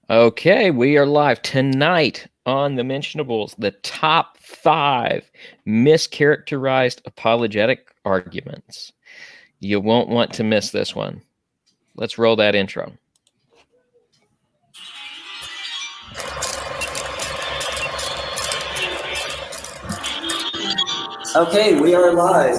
Okay, we are live tonight on the Mentionables, the top 5 mischaracterized apologetic arguments. You won't want to miss this one. Let's roll that intro. Okay, we are live.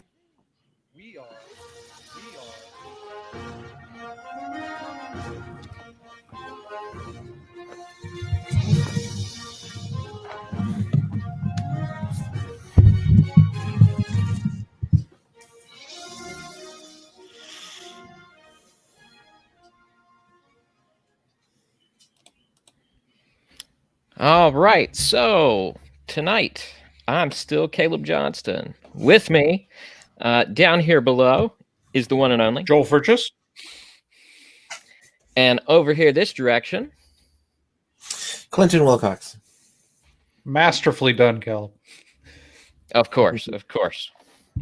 All right, so tonight I'm still Caleb Johnston. With me, down here below, is the one and only Joel Furchess. And over here this direction, Clinton Wilcox. Masterfully done, Cal. Of course,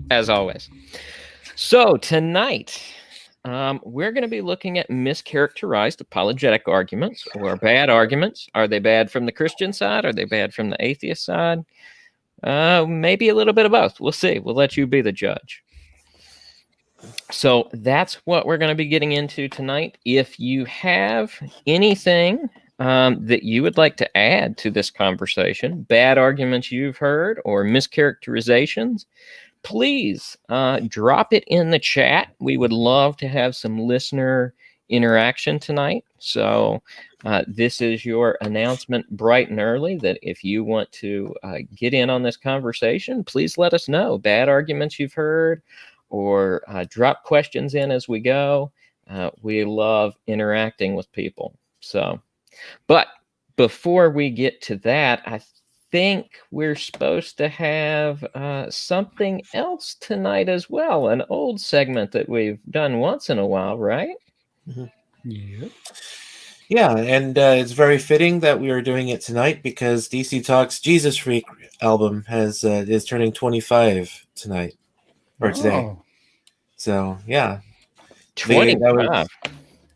as always. So tonight, we're going to be looking at mischaracterized apologetic arguments or bad arguments. Are they bad from the Christian side? Are they bad from the atheist side? Maybe a little bit of both. We'll see. We'll let you be the judge. So that's what we're going to be getting into tonight. If you have anything that you would like to add to this conversation, bad arguments you've heard or mischaracterizations, please drop it in the chat. We would love to have some listener interaction tonight. So this is your announcement bright and early that if you want to get in on this conversation, please let us know. Bad arguments you've heard or drop questions in as we go. We love interacting with people. So, but before we get to that, I think we're supposed to have something else tonight as well, an old segment that we've done once in a while, right? Mm-hmm. Yeah. Yeah, and it's very fitting that we are doing it tonight because DC Talk's Jesus Freak album is turning 25 tonight or today. Oh. So yeah, 25.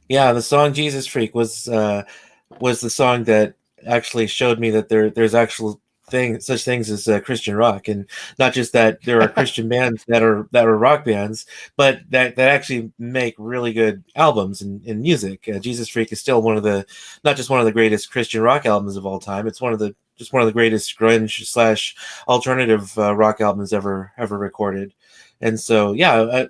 Yeah, the song Jesus Freak was the song that actually showed me that there's actual such things as Christian rock, and not just that there are Christian bands that are rock bands, but that actually make really good albums and music. Jesus Freak is still not just one of the greatest Christian rock albums of all time. It's one of the greatest grunge / alternative rock albums ever recorded. And so, yeah,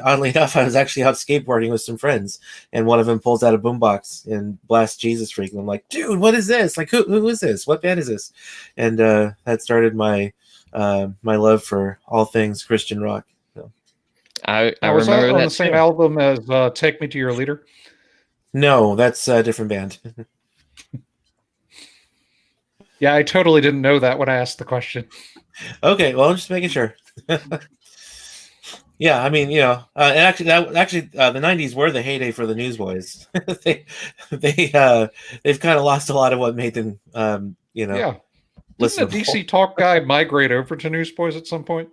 oddly enough, I was actually out skateboarding with some friends, and one of them pulls out a boombox and blasts Jesus Freak. And I'm like, dude, what is this? Like, who is this? What band is this? And that started my my love for all things Christian rock. So. I was remember that on that the same too. album as Take Me to Your Leader? No, that's a different band. Yeah, I totally didn't know that when I asked the question. Okay, well, I'm just making sure. Yeah, I mean, and actually, the '90s were the heyday for the Newsboys. They've kind of lost a lot of what made them, Yeah. Didn't the DC Talk guy migrate over to Newsboys at some point?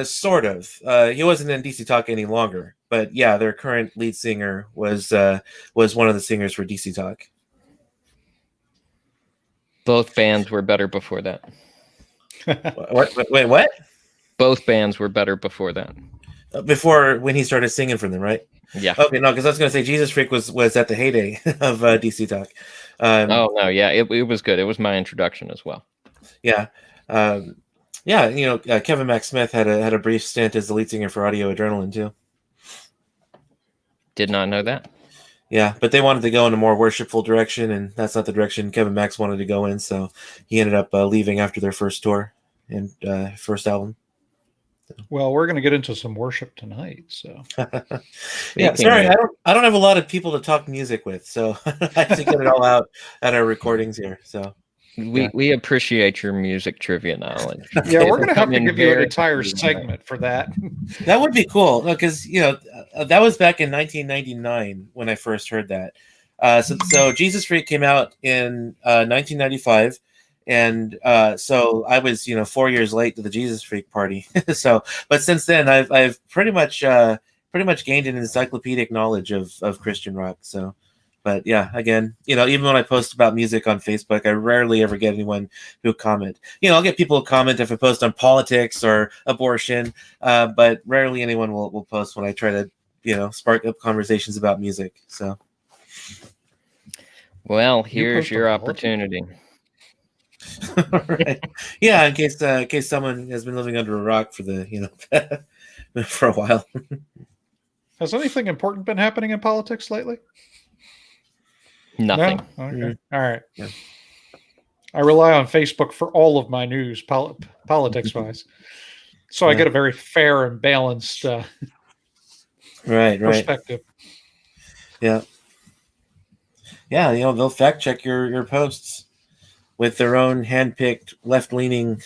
Sort of. He wasn't in DC Talk any longer, but yeah, their current lead singer was one of the singers for DC Talk. Both bands were better before that. Wait, what? Both bands were better before that. Before when he started singing for them, right? Yeah. Okay, no, because I was going to say Jesus Freak was at the heyday of DC Talk. Oh no, yeah, it was good. It was my introduction as well. Yeah, Kevin Mac Smith had a brief stint as the lead singer for Audio Adrenaline too. Did not know that. Yeah, but they wanted to go in a more worshipful direction, and that's not the direction Kevin Max wanted to go in. So he ended up leaving after their first tour and first album. Well, we're going to get into some worship tonight, so. Yeah, sorry, I don't have a lot of people to talk music with, so I have to get it all out at our recordings here. So we appreciate your music trivia knowledge. Yeah, we're going to have to give you an entire segment for that. That would be cool because that was back in 1999 when I first heard that. So Jesus Freak came out in 1995. And so I was, 4 years late to the Jesus Freak party. But since then, I've pretty much gained an encyclopedic knowledge of Christian rock. So But yeah, again, even when I post about music on Facebook, I rarely ever get anyone who comment. I'll get people who comment if I post on politics or abortion, but rarely anyone will post when I try to, spark up conversations about music. So, Well, You here's post your on politics? opportunity. right. Yeah, in case someone has been living under a rock for for a while. Has anything important been happening in politics lately? Nothing. No? Okay. Mm. All right. Yeah. I rely on Facebook for all of my news, politics-wise. So I get a very fair and balanced Right. perspective. Yeah. Yeah, they'll fact check your posts with their own handpicked left-leaning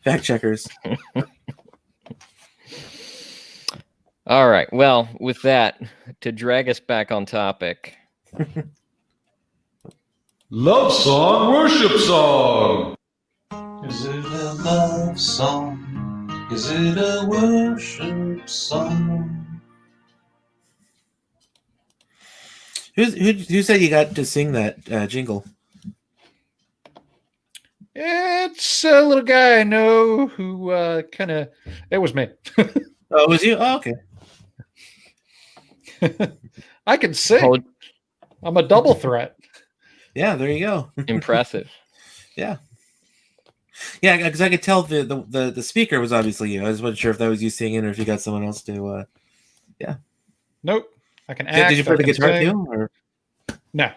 fact checkers. All right. Well, with that, to drag us back on topic. Love song, worship song. Is it a love song? Is it a worship song? Who said you got to sing that jingle? It's a little guy I know who it was me. Oh, it was you? Oh, okay. I can sing. Hold, I'm a double threat. Yeah, there you go. impressive. Yeah, because I could tell the speaker was obviously you. I just wasn't sure if that was you singing or if you got someone else to. Nope. I can act. Did you play I the can guitar sing. too? Or? No.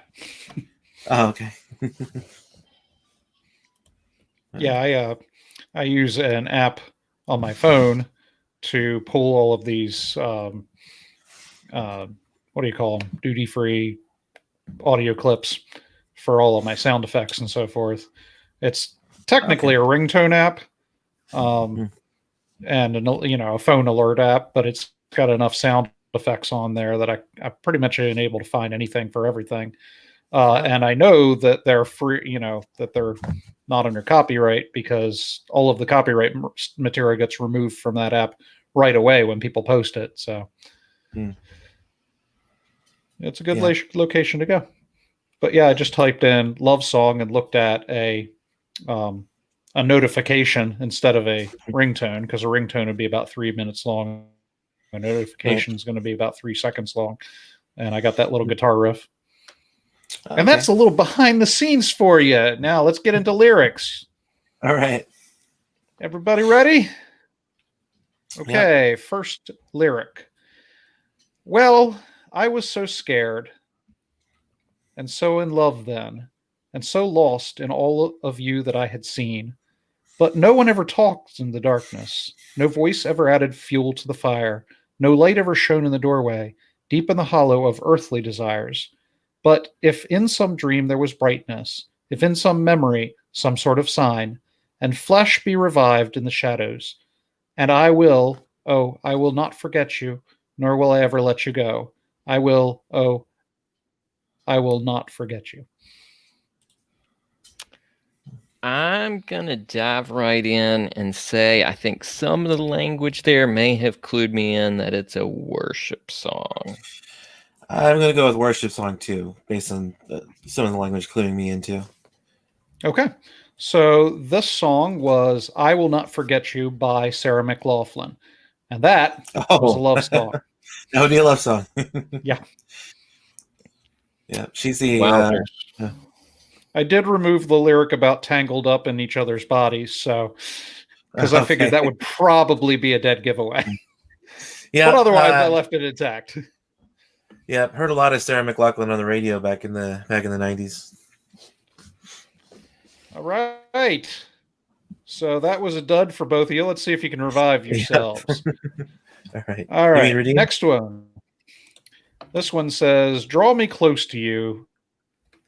Oh, okay. Yeah, I use an app on my phone to pull all of these what do you call them? Duty-free audio clips for all of my sound effects and so forth. It's technically a ringtone app, and a phone alert app, but it's got enough sound effects on there that I pretty much am able to find anything for everything. And I know that they're free, that they're not under copyright because all of the copyright material gets removed from that app right away when people post it. So it's a good location to go. But yeah, I just typed in love song and looked at a notification instead of a ringtone, because a ringtone would be about 3 minutes long. A notification is going to be about 3 seconds long. And I got that little guitar riff. And that's a little behind the scenes for you. Now let's get into lyrics. All right. Everybody ready? Okay, First lyric. Well, I was so scared and so in love then, and so lost in all of you that I had seen. But no one ever talked in the darkness. No voice ever added fuel to the fire. No light ever shone in the doorway, deep in the hollow of earthly desires. But if in some dream there was brightness, if in some memory some sort of sign, and flesh be revived in the shadows, and I will not forget you, nor will I ever let you go. I will not forget you. I'm going to dive right in and say I think some of the language there may have clued me in that it's a worship song. I'm going to go with worship song too, based on some of the language cluing me into. Okay. So this song was I Will Not Forget You by Sarah McLachlan. And that was a love song. That would be a love song. Yeah. Yeah. She's the... I did remove the lyric about tangled up in each other's bodies, so because I figured that would probably be a dead giveaway. Yeah. But otherwise, I left it intact. Yeah, heard a lot of Sarah McLachlan on the radio back in the 90s. All right. So that was a dud for both of you. Let's see if you can revive yourselves. All right. All right. Next one. This one says, draw me close to you.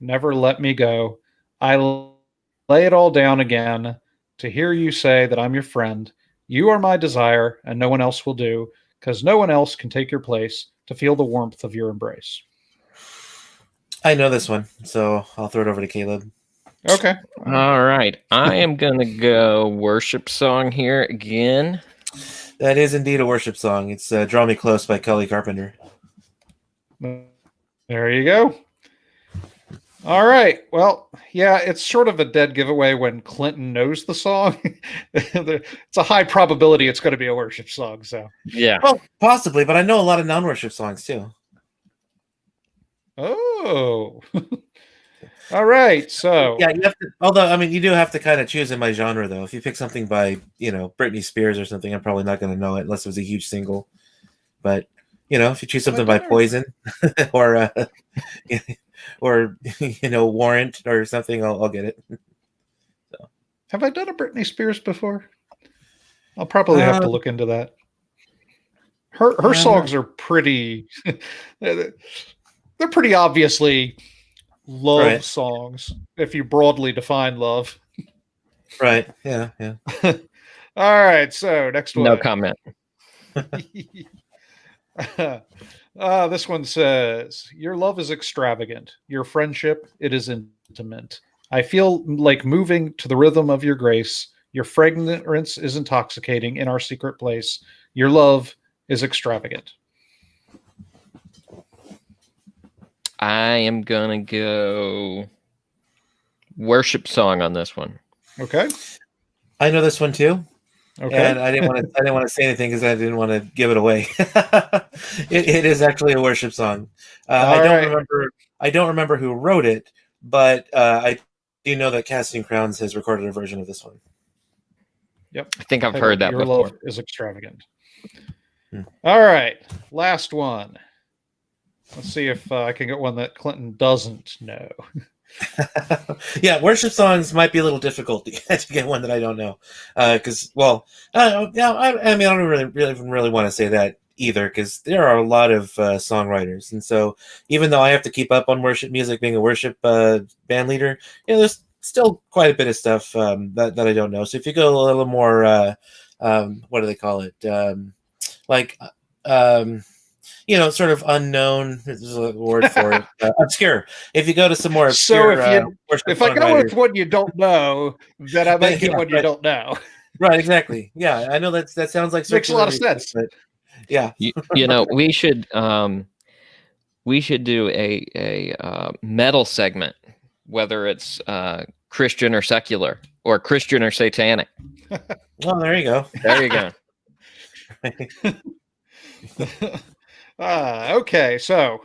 Never let me go. I lay it all down again to hear you say that I'm your friend. You are my desire, and no one else will do, because no one else can take your place to feel the warmth of your embrace. I know this one, so I'll throw it over to Caleb. Okay. All right. I am going to go worship song here again. That is indeed a worship song. It's Draw Me Close by Kelly Carpenter. There you go. All right. Well, yeah, it's sort of a dead giveaway when Clinton knows the song. It's a high probability it's going to be a worship song. So, Yeah. Well, possibly, but I know a lot of non-worship songs too. oh, all right. So, Yeah, you have to. Although, I mean, you do have to kind of choose in my genre, though. If you pick something by, Britney Spears or something, I'm probably not going to know it unless it was a huge single. But if you choose something by Poison or or Warrant or something, I'll get it. So. Have I done a Britney Spears before? I'll probably have to look into that. Her songs are pretty. They're pretty obviously love songs if you broadly define love. Right. Yeah. All right. So next one. No comment. This one says, "Your love is extravagant. Your friendship, it is intimate. I feel like moving to the rhythm of your grace. Your fragrance is intoxicating in our secret place. Your love is extravagant." I am gonna go worship song on this one. Okay. I know this one too. Okay. And I didn't want to say anything because I didn't want to give it away. It is actually a worship song. I don't remember who wrote it, but I do know that Casting Crowns has recorded a version of this one. Yep. I think I've heard that Your before. love is extravagant. All right. Last one. Let's see if I can get one that Clinton doesn't know. Yeah, worship songs might be a little difficult to get one that I don't know, because I mean, I don't really want to say that either, because there are a lot of songwriters, and so even though I have to keep up on worship music, being a worship band leader, there's still quite a bit of stuff that I don't know. So if you go a little more, what do they call it, sort of unknown. There's a word for it. Obscure. If you go to some more obscure, if I go with what you don't know, then I might get what you don't know. Right. Exactly. Yeah, I know that sounds like makes a lot of sense. But yeah, we should do a metal segment, whether it's Christian or secular, or Christian or satanic. Well, there you go. There you go. Okay, so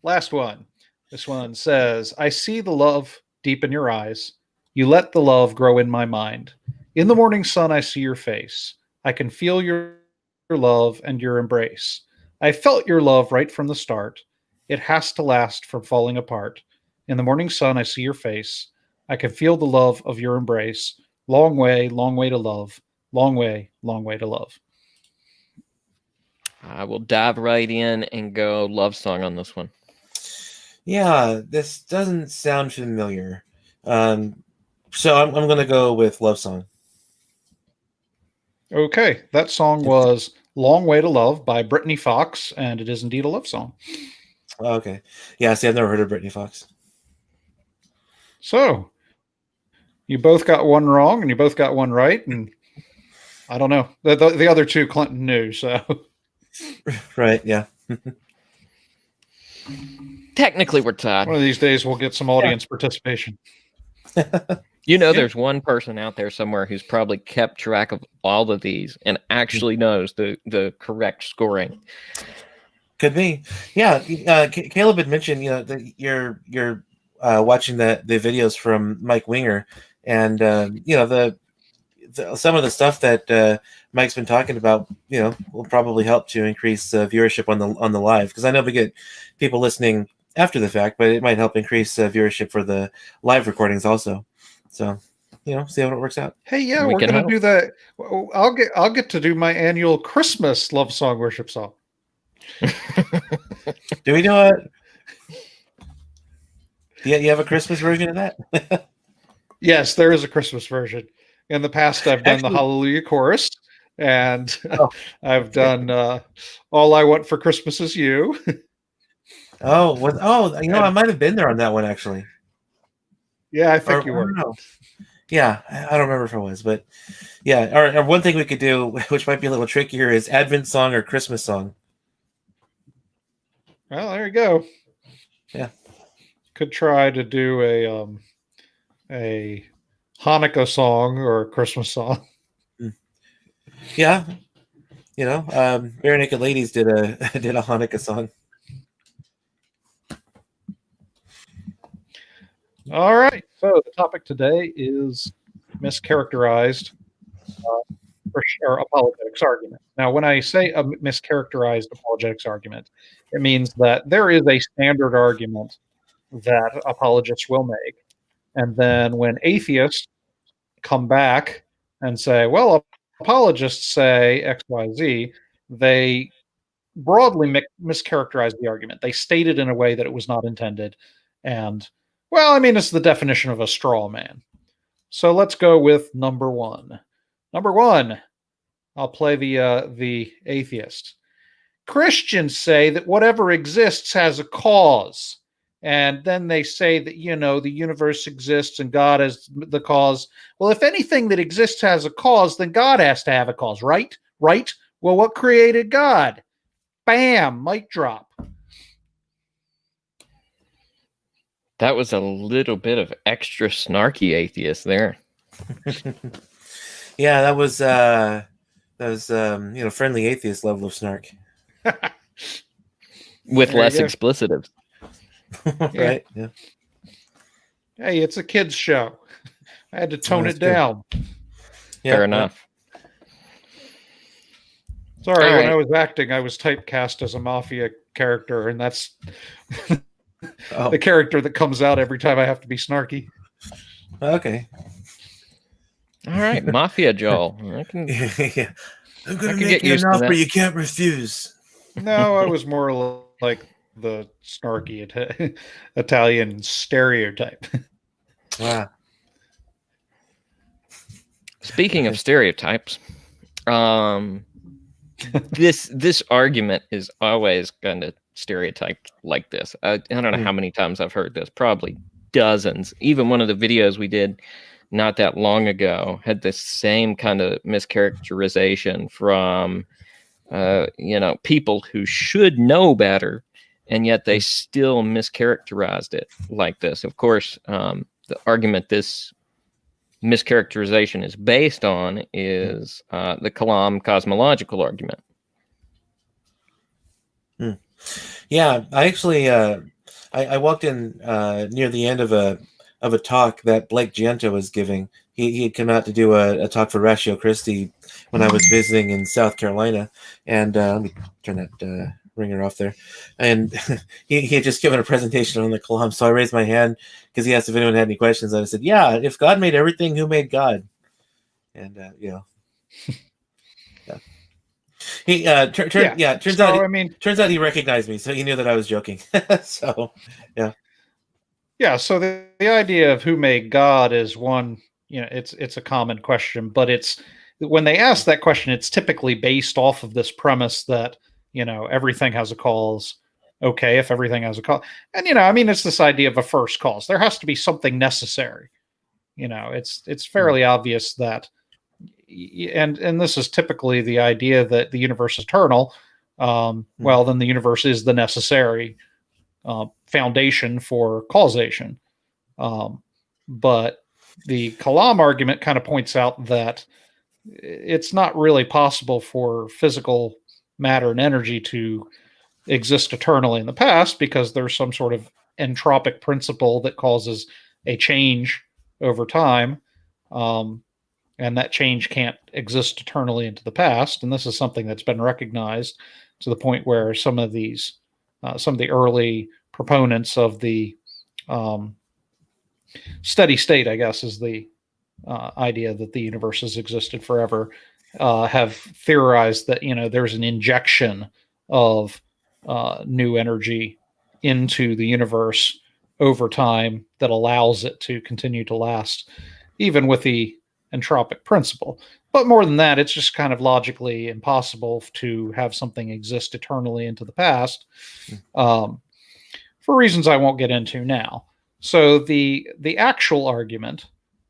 last one. This one says, "I see the love deep in your eyes. You let the love grow in my mind. In the morning sun, I see your face. I can feel your love and your embrace. I felt your love right from the start. It has to last from falling apart. In the morning sun, I see your face. I can feel the love of your embrace. Long way to love. Long way to love." I will dive right in and go love song on this one. Yeah, this doesn't sound familiar. So I'm going to go with love song. Okay, that song was "Long Way to Love" by Brittany Fox, and it is indeed a love song. Okay. Yeah, see, I've never heard of Brittany Fox. So, you both got one wrong, and you both got one right, and I don't know. The other two Clinton knew, so... Right, yeah. Technically, we're tied. One of these days, we'll get some audience participation. There's one person out there somewhere who's probably kept track of all of these and actually knows the correct scoring. Could be. Yeah, Caleb had mentioned, that you're watching the videos from Mike Winger, and some of the stuff that Mike's been talking about, will probably help to increase viewership on the live, because I know we get people listening after the fact, but it might help increase viewership for the live recordings also. So, see how it works out. Hey, yeah, we're going to do that. I'll get to do my annual Christmas love song worship song. Do we do it? Yeah, you have a Christmas version of that? Yes, there is a Christmas version. In the past, I've done the Hallelujah chorus, and I've done All I Want for Christmas Is You. I might have been there on that one, actually. Yeah, I think you were. Yeah, I don't remember if I was, but yeah. Or one thing we could do, which might be a little trickier, is Advent song or Christmas song. Well, there you go. Yeah. Could try to do a Hanukkah song or a Christmas song. Yeah. Bare Naked Ladies did a did a Hanukkah song. All right. So the topic today is mischaracterized or apologetics argument. Now, when I say a mischaracterized apologetics argument, it means that there is a standard argument that apologists will make. And then when atheists come back and say, well, apologists say XYZ, they broadly mischaracterize the argument. They state it in a way that it was not intended. And, well, I mean, it's the definition of a straw man. So let's go with number one. Number one, I'll play the atheist. Christians say that whatever exists has a cause. And then they say that, the universe exists and God is the cause. Well, if anything that exists has a cause, then God has to have a cause, right? Right? Well, what created God? Bam, mic drop. That was a little bit of extra snarky atheist there. Yeah, that was friendly atheist level of snark. With There you less go. explicitives. Right? Yeah. Hey, it's a kids' show. I had to tone that's it true. down. Yeah, Fair enough. Sorry, All when right. I was acting, I was typecast as a mafia character, and that's Oh, the character that comes out every time I have to be snarky. okay. All right, Mafia Joel. Yeah. I'm I gonna could make get you used an to offer that. you can't refuse. No, I was more like the snarky Italian stereotype. Wow. Speaking of stereotypes, this argument is always going to stereotype like this. I don't know how many times I've heard this, probably dozens. Even one of the videos we did not that long ago had the same kind of mischaracterization from people who should know better, and yet they still mischaracterized it like this. Of course, the argument this mischaracterization is based on is the Kalam cosmological argument. Yeah, I actually I walked in near the end of a talk that Blake Giento was giving. He had come out to do a talk for Ratio Christi when I was visiting in South Carolina, and let me turn that ringer off there. And he had just given a presentation on the Kalam, so I raised my hand because he asked if anyone had any questions, and I said, "Yeah, if God made everything, who made God?" And yeah. He turns out he recognized me, so he knew that I was joking. So Yeah, so the idea of who made God is one, it's a common question, but it's when they ask that question, it's typically based off of this premise that, everything has a cause. Okay, if everything has a cause. And it's this idea of a first cause. There has to be something necessary. It's fairly obvious that and this is typically the idea that the universe is eternal. Well, then the universe is the necessary foundation for causation. But the Kalam argument kind of points out that it's not really possible for physical matter and energy to exist eternally in the past because there's some sort of entropic principle that causes a change over time. And that change can't exist eternally into the past. And this is something that's been recognized to the point where some of the early proponents of the steady state, I guess, is the idea that the universe has existed forever, have theorized that there's an injection of new energy into the universe over time that allows it to continue to last, even with the entropic principle. But more than that, it's just kind of logically impossible to have something exist eternally into the past, for reasons I won't get into now. So the actual argument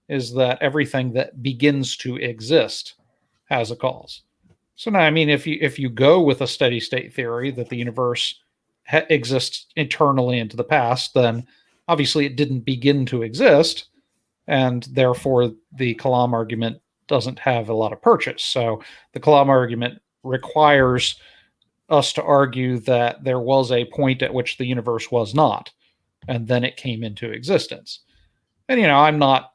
is that everything that begins to exist has a cause. So now, if you go with a steady state theory that the universe exists eternally into the past, then obviously it didn't begin to exist, and therefore the Kalam argument doesn't have a lot of purchase. So the Kalam argument requires us to argue that there was a point at which the universe was not, and then it came into existence. And, I'm not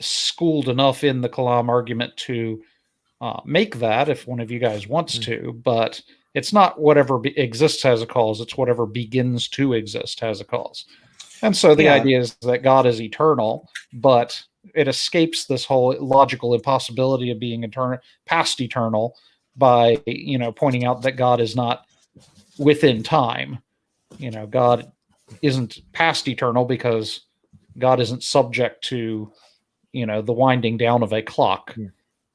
schooled enough in the Kalam argument to make that if one of you guys wants to, but it's not whatever exists has a cause, it's whatever begins to exist has a cause. And so the idea is that God is eternal, but it escapes this whole logical impossibility of being past eternal by, pointing out that God is not within time. God isn't past eternal because God isn't subject to, the winding down of a clock,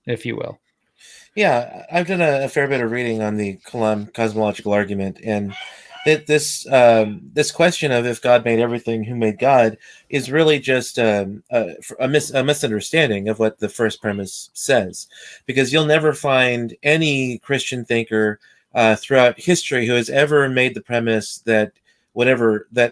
if you will. Yeah, I've done a fair bit of reading on the Kalam cosmological argument, and this question of if God made everything, who made God, is really just a misunderstanding of what the first premise says, because you'll never find any Christian thinker throughout history who has ever made the premise that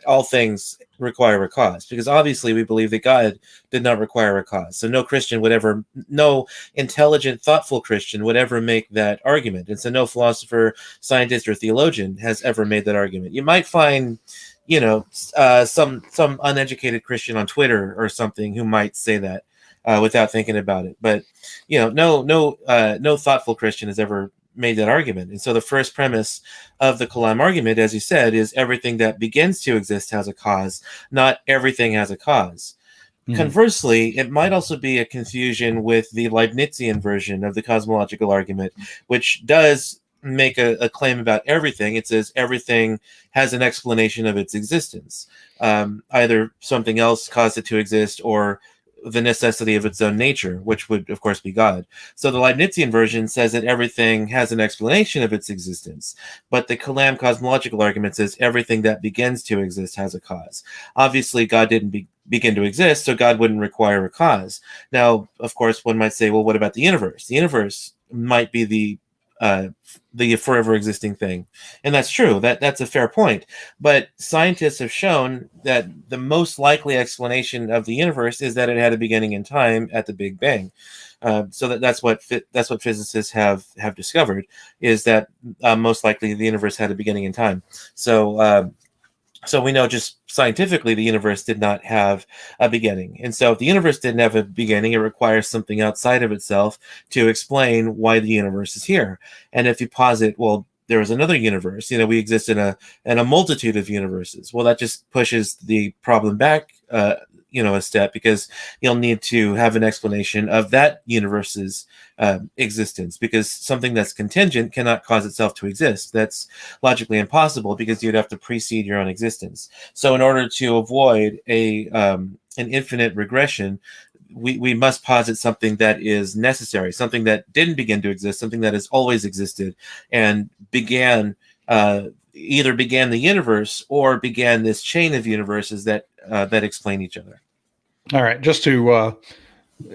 all things require a cause, because obviously we believe that God did not require a cause. So no intelligent, thoughtful Christian would ever make that argument. And so no philosopher, scientist, or theologian has ever made that argument. You might find, some uneducated Christian on Twitter or something who might say that without thinking about it. But, no thoughtful Christian has ever made that argument. And so the first premise of the Kalam argument, as you said, is everything that begins to exist has a cause, not everything has a cause. Conversely, it might also be a confusion with the Leibnizian version of the cosmological argument, which does make a claim about everything. It says everything has an explanation of its existence. Either something else caused it to exist, or the necessity of its own nature, which would, of course, be God. So the Leibnizian version says that everything has an explanation of its existence, but the Kalam cosmological argument says everything that begins to exist has a cause. Obviously, God didn't begin to exist, so God wouldn't require a cause. Now, of course, one might say, well, what about the universe? The universe might be the forever existing thing. And that's true. That's a fair point. But scientists have shown that the most likely explanation of the universe is that it had a beginning in time at the Big Bang. So that's what physicists have discovered, is that most likely the universe had a beginning in time. So we know just scientifically the universe did not have a beginning. And so if the universe didn't have a beginning, it requires something outside of itself to explain why the universe is here. And if you posit, well, there is another universe, we exist in a multitude of universes. Well, that just pushes the problem back a step, because you'll need to have an explanation of that universe's existence, because something that's contingent cannot cause itself to exist. That's logically impossible, because you'd have to precede your own existence. So in order to avoid an infinite regression, we must posit something that is necessary, something that didn't begin to exist, something that has always existed and either began the universe or began this chain of universes that explain each other. All right, just to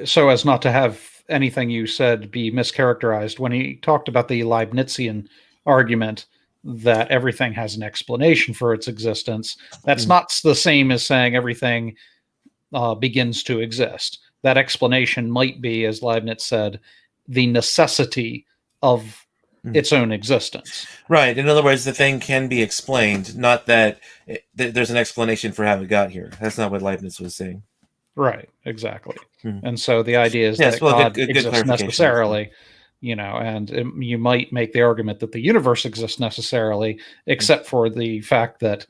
so as not to have anything you said be mischaracterized, when he talked about the Leibnizian argument that everything has an explanation for its existence, that's not the same as saying everything begins to exist. That explanation might be, as Leibniz said, the necessity of its own existence. Right. In other words, the thing can be explained, not that there's an explanation for how it got here. That's not what Leibniz was saying. Right, exactly. And so the idea is that well, God good exists necessarily, and you might make the argument that the universe exists necessarily, except for the fact that,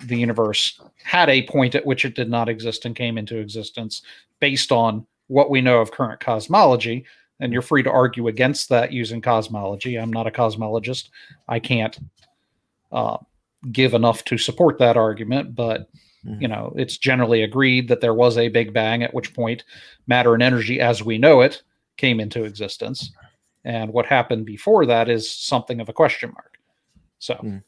the universe had a point at which it did not exist and came into existence based on what we know of current cosmology. And you're free to argue against that using cosmology. I'm not a cosmologist. I can't give enough to support that argument, but it's generally agreed that there was a Big Bang, at which point matter and energy as we know it came into existence. And what happened before that is something of a question mark. So,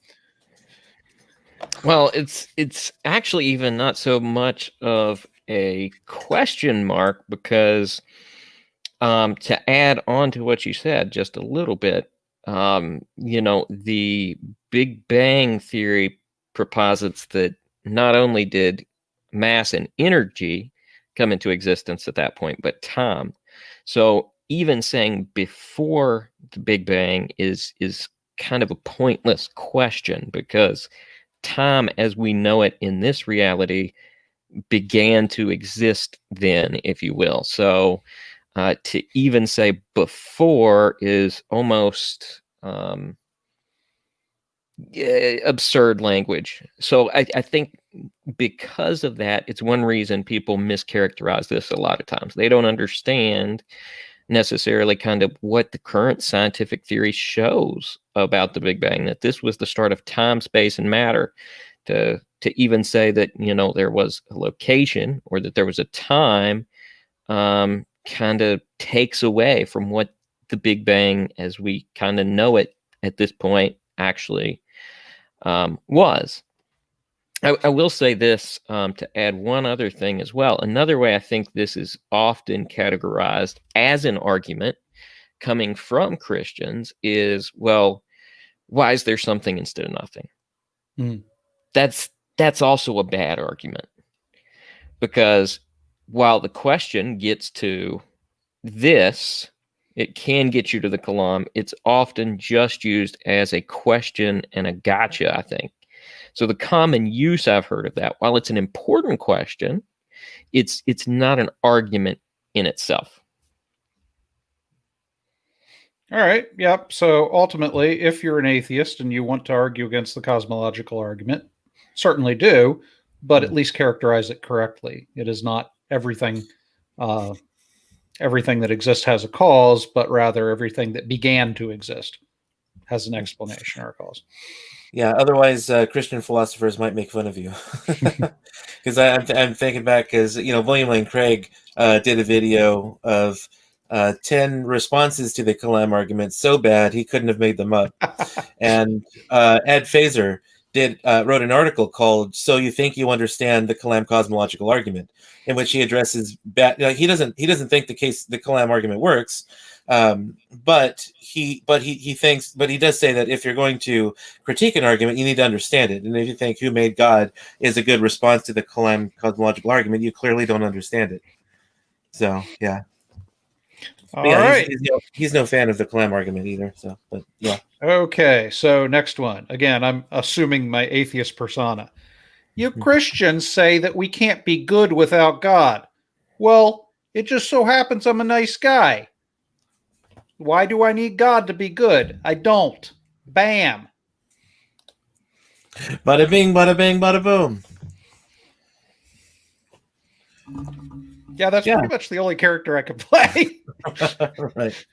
well, it's actually even not so much of a question mark, because to add on to what you said just a little bit, The Big Bang Theory proposits that not only did mass and energy come into existence at that point, but time. So even saying before the Big Bang is kind of a pointless question, because time as we know it in this reality began to exist then, if you will. So to even say before is almost absurd language. So I think because of that, it's one reason people mischaracterize this a lot of times. They don't understand necessarily kind of what the current scientific theory shows about the Big Bang, that this was the start of time, space, and matter. To even say that there was a location or that there was a time kind of takes away from what the Big Bang as we kind of know it at this point actually was. I will say this to add one other thing as well. Another way I think this is often categorized as an argument coming from Christians is, well, why is there something instead of nothing? Mm. That's also a bad argument, because while the question gets to this, it can get you to the kalam. It's often just used as a question and a gotcha, I think. So the common use I've heard of that, while it's an important question, it's not an argument in itself. All right. Yep. So ultimately, if you're an atheist and you want to argue against the cosmological argument, certainly do, but at least characterize it correctly. It is not everything everything that exists has a cause, but rather everything that began to exist has an explanation or a cause. Yeah, otherwise Christian philosophers might make fun of you. Because I'm thinking back, because William Lane Craig did a video of 10 responses to the Kalam argument so bad he couldn't have made them up. And Ed Fazer wrote an article called "So You Think You Understand the Kalam Cosmological Argument," in which he addresses he doesn't think the Kalam argument works, but he does say that if you're going to critique an argument, you need to understand it. And if you think "Who Made God" is a good response to the Kalam cosmological argument, you clearly don't understand it. So yeah. All right. He's no fan of the Kalam argument either. So, but yeah. Okay, so next one. Again, I'm assuming my atheist persona. You Christians say that we can't be good without God. Well, it just so happens I'm a nice guy. Why do I need God to be good? I don't. Bam. Bada bing, bada bang, bada boom. Yeah, that's pretty much the only character I could play. Right.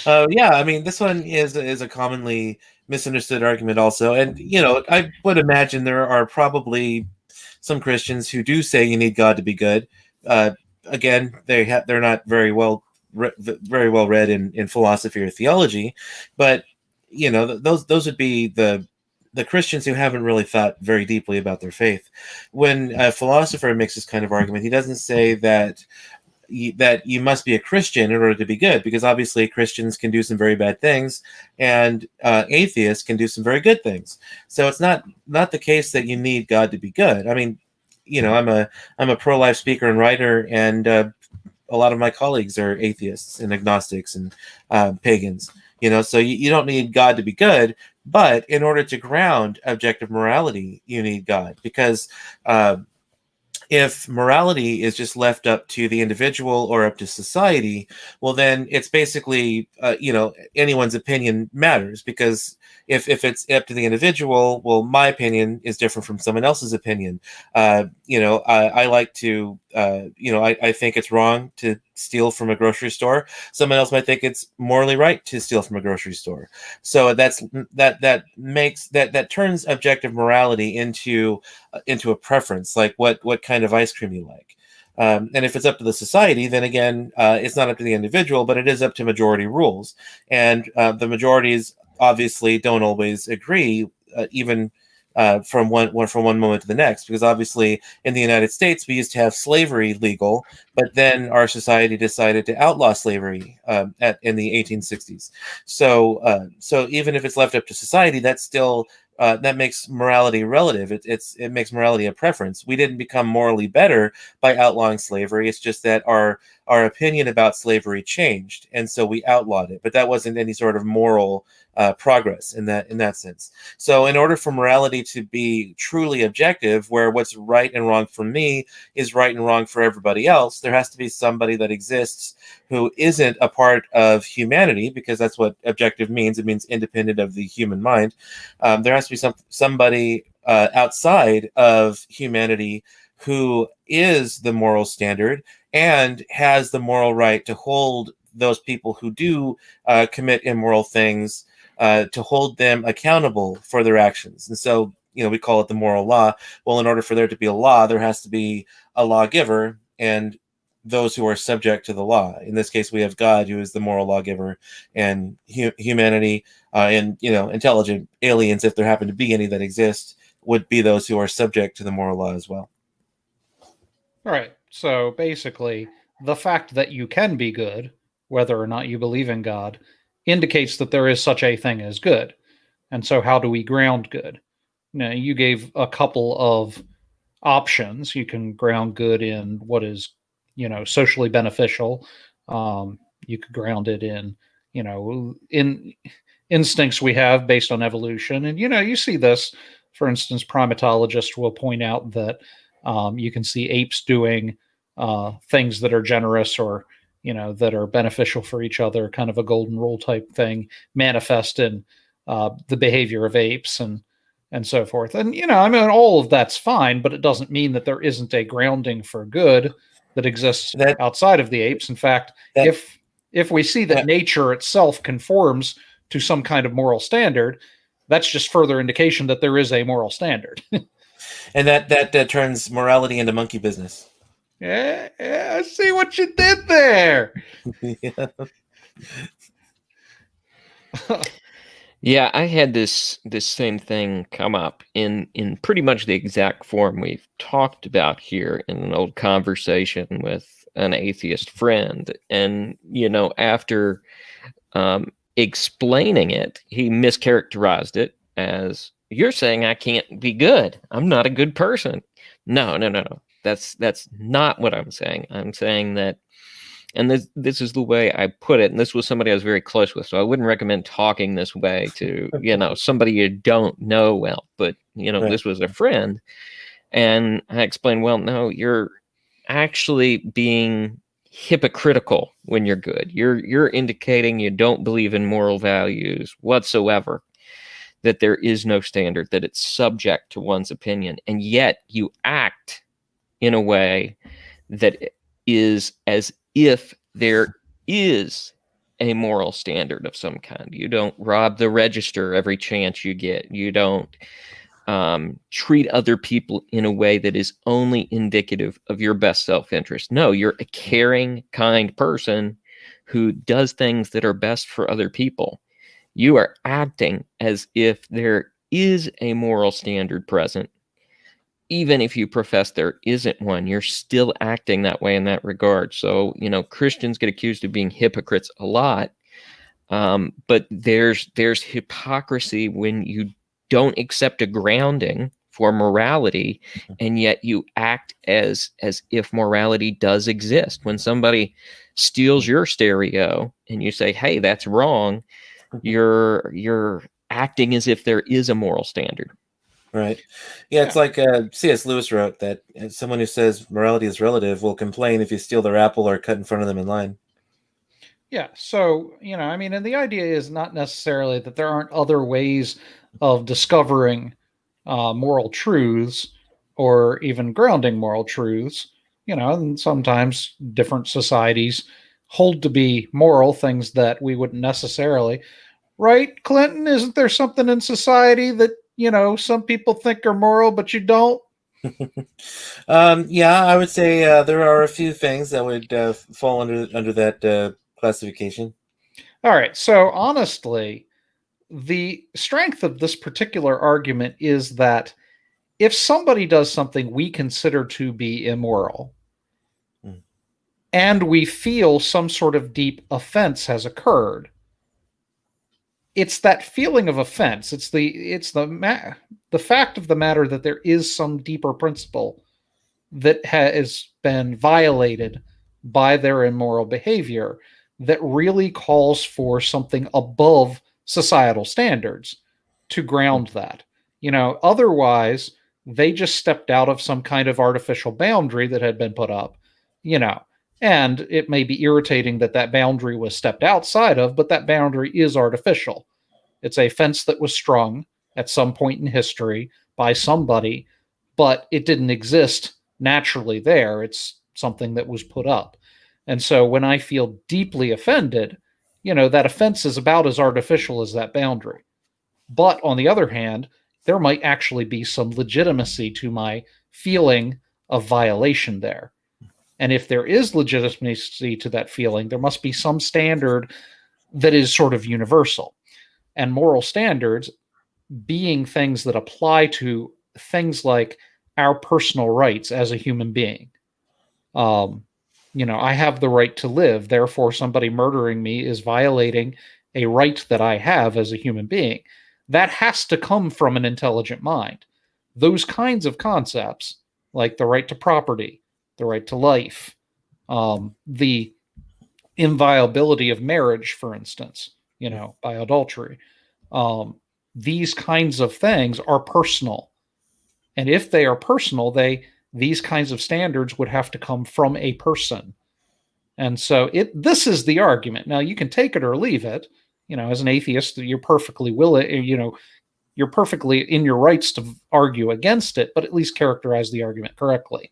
Yeah, I mean, this one is a commonly misunderstood argument also. And, I would imagine there are probably some Christians who do say you need God to be good. Again, they're not very well read in philosophy or theology, but those would be the Christians who haven't really thought very deeply about their faith. When a philosopher makes this kind of argument, he doesn't say that you must be a Christian in order to be good, because obviously Christians can do some very bad things, and atheists can do some very good things. So it's not the case that you need God to be good. I mean, I'm a pro-life speaker and writer, and a lot of my colleagues are atheists and agnostics and pagans. So you don't need God to be good, but in order to ground objective morality, you need God, because if morality is just left up to the individual or up to society, well, then it's basically, anyone's opinion matters, because if it's up to the individual, well, my opinion is different from someone else's opinion. I like to, I think it's wrong to steal from a grocery store. Someone else might think it's morally right to steal from a grocery store. So that turns objective morality into a preference, like what kind of ice cream you like. And if it's up to the society, then again, it's not up to the individual, but it is up to majority rules. And the majorities obviously don't always agree, even from one moment to the next, because obviously in the United States we used to have slavery legal, but then our society decided to outlaw slavery in the 1860s. So even if it's left up to society, that's still that makes morality relative. It makes morality a preference. We didn't become morally better by outlawing slavery. It's just that our opinion about slavery changed, and so we outlawed it. But that wasn't any sort of moral progress in that sense. So in order for morality to be truly objective, where what's right and wrong for me is right and wrong for everybody else, there has to be somebody that exists who isn't a part of humanity, because that's what objective means. It means independent of the human mind. There has to be somebody outside of humanity who is the moral standard and has the moral right to hold those people who do commit immoral things, to hold them accountable for their actions. And so, we call it the moral law. Well, in order for there to be a law, there has to be a lawgiver and those who are subject to the law. In this case, we have God, who is the moral lawgiver, and humanity, and intelligent aliens, if there happen to be any that exist, would be those who are subject to the moral law as well. All right. So basically, the fact that you can be good, whether or not you believe in God, indicates that there is such a thing as good. And so, how do we ground good? Now, you gave a couple of options. You can ground good in what is, socially beneficial. You could ground it in, in instincts we have based on evolution. And, you see this, for instance, primatologists will point out that you can see apes doing things that are generous or, that are beneficial for each other, kind of a golden rule type thing, manifest in the behavior of apes and so forth. And, all of that's fine, but it doesn't mean that there isn't a grounding for good that exists outside of the apes. In fact, if we see that nature itself conforms to some kind of moral standard, that's just further indication that there is a moral standard. And that turns morality into monkey business. Yeah, I see what you did there. Yeah. Yeah, I had this same thing come up in pretty much the exact form we've talked about here in an old conversation with an atheist friend. And, after explaining it, he mischaracterized it as, "You're saying I can't be good. I'm not a good person." No. That's not what I'm saying. I'm saying that, and this is the way I put it, and this was somebody I was very close with, so I wouldn't recommend talking this way to somebody you don't know well. But Right. This was a friend, and I explained, well, no, you're actually being hypocritical when you're good. You're indicating you don't believe in moral values whatsoever, that there is no standard, that it's subject to one's opinion, and yet you act in a way that is as if there is a moral standard of some kind. You don't rob the register every chance you get. You don't treat other people in a way that is only indicative of your best self-interest. No, you're a caring, kind person who does things that are best for other people. You are acting as if there is a moral standard present. Even if you profess there isn't one, you're still acting that way in that regard. So, Christians get accused of being hypocrites a lot. But there's hypocrisy when you don't accept a grounding for morality, and yet you act as if morality does exist. When somebody steals your stereo and you say, "Hey, that's wrong," you're acting as if there is a moral standard. Right. Yeah, it's like C.S. Lewis wrote that someone who says morality is relative will complain if you steal their apple or cut in front of them in line. Yeah. So, and the idea is not necessarily that there aren't other ways of discovering moral truths or even grounding moral truths. And sometimes different societies hold to be moral things that we wouldn't necessarily. Right, Clinton? Isn't there something in society that, some people think are moral, but you don't? Yeah, I would say there are a few things that would fall under that classification. All right. So honestly, the strength of this particular argument is that if somebody does something we consider to be immoral, and we feel some sort of deep offense has occurred, it's that feeling of offense. It's the fact of the matter that there is some deeper principle that has been violated by their immoral behavior that really calls for something above societal standards to ground that. Otherwise, they just stepped out of some kind of artificial boundary that had been put up, you know, and it may be irritating that that boundary was stepped outside of, but that boundary is artificial. It's a fence that was strung at some point in history by somebody, but it didn't exist naturally there. It's something that was put up. And so when I feel deeply offended, that offense is about as artificial as that boundary. But on the other hand, there might actually be some legitimacy to my feeling of violation there. And if there is legitimacy to that feeling, there must be some standard that is sort of universal. And moral standards being things that apply to things like our personal rights as a human being. I have the right to live, therefore somebody murdering me is violating a right that I have as a human being. That has to come from an intelligent mind. Those kinds of concepts, like the right to property, the right to life, the inviolability of marriage, for instance, by adultery. These kinds of things are personal. And if they are personal, these kinds of standards would have to come from a person. And so this is the argument. Now you can take it or leave it. As an atheist, you're perfectly you're perfectly in your rights to argue against it, but at least characterize the argument correctly.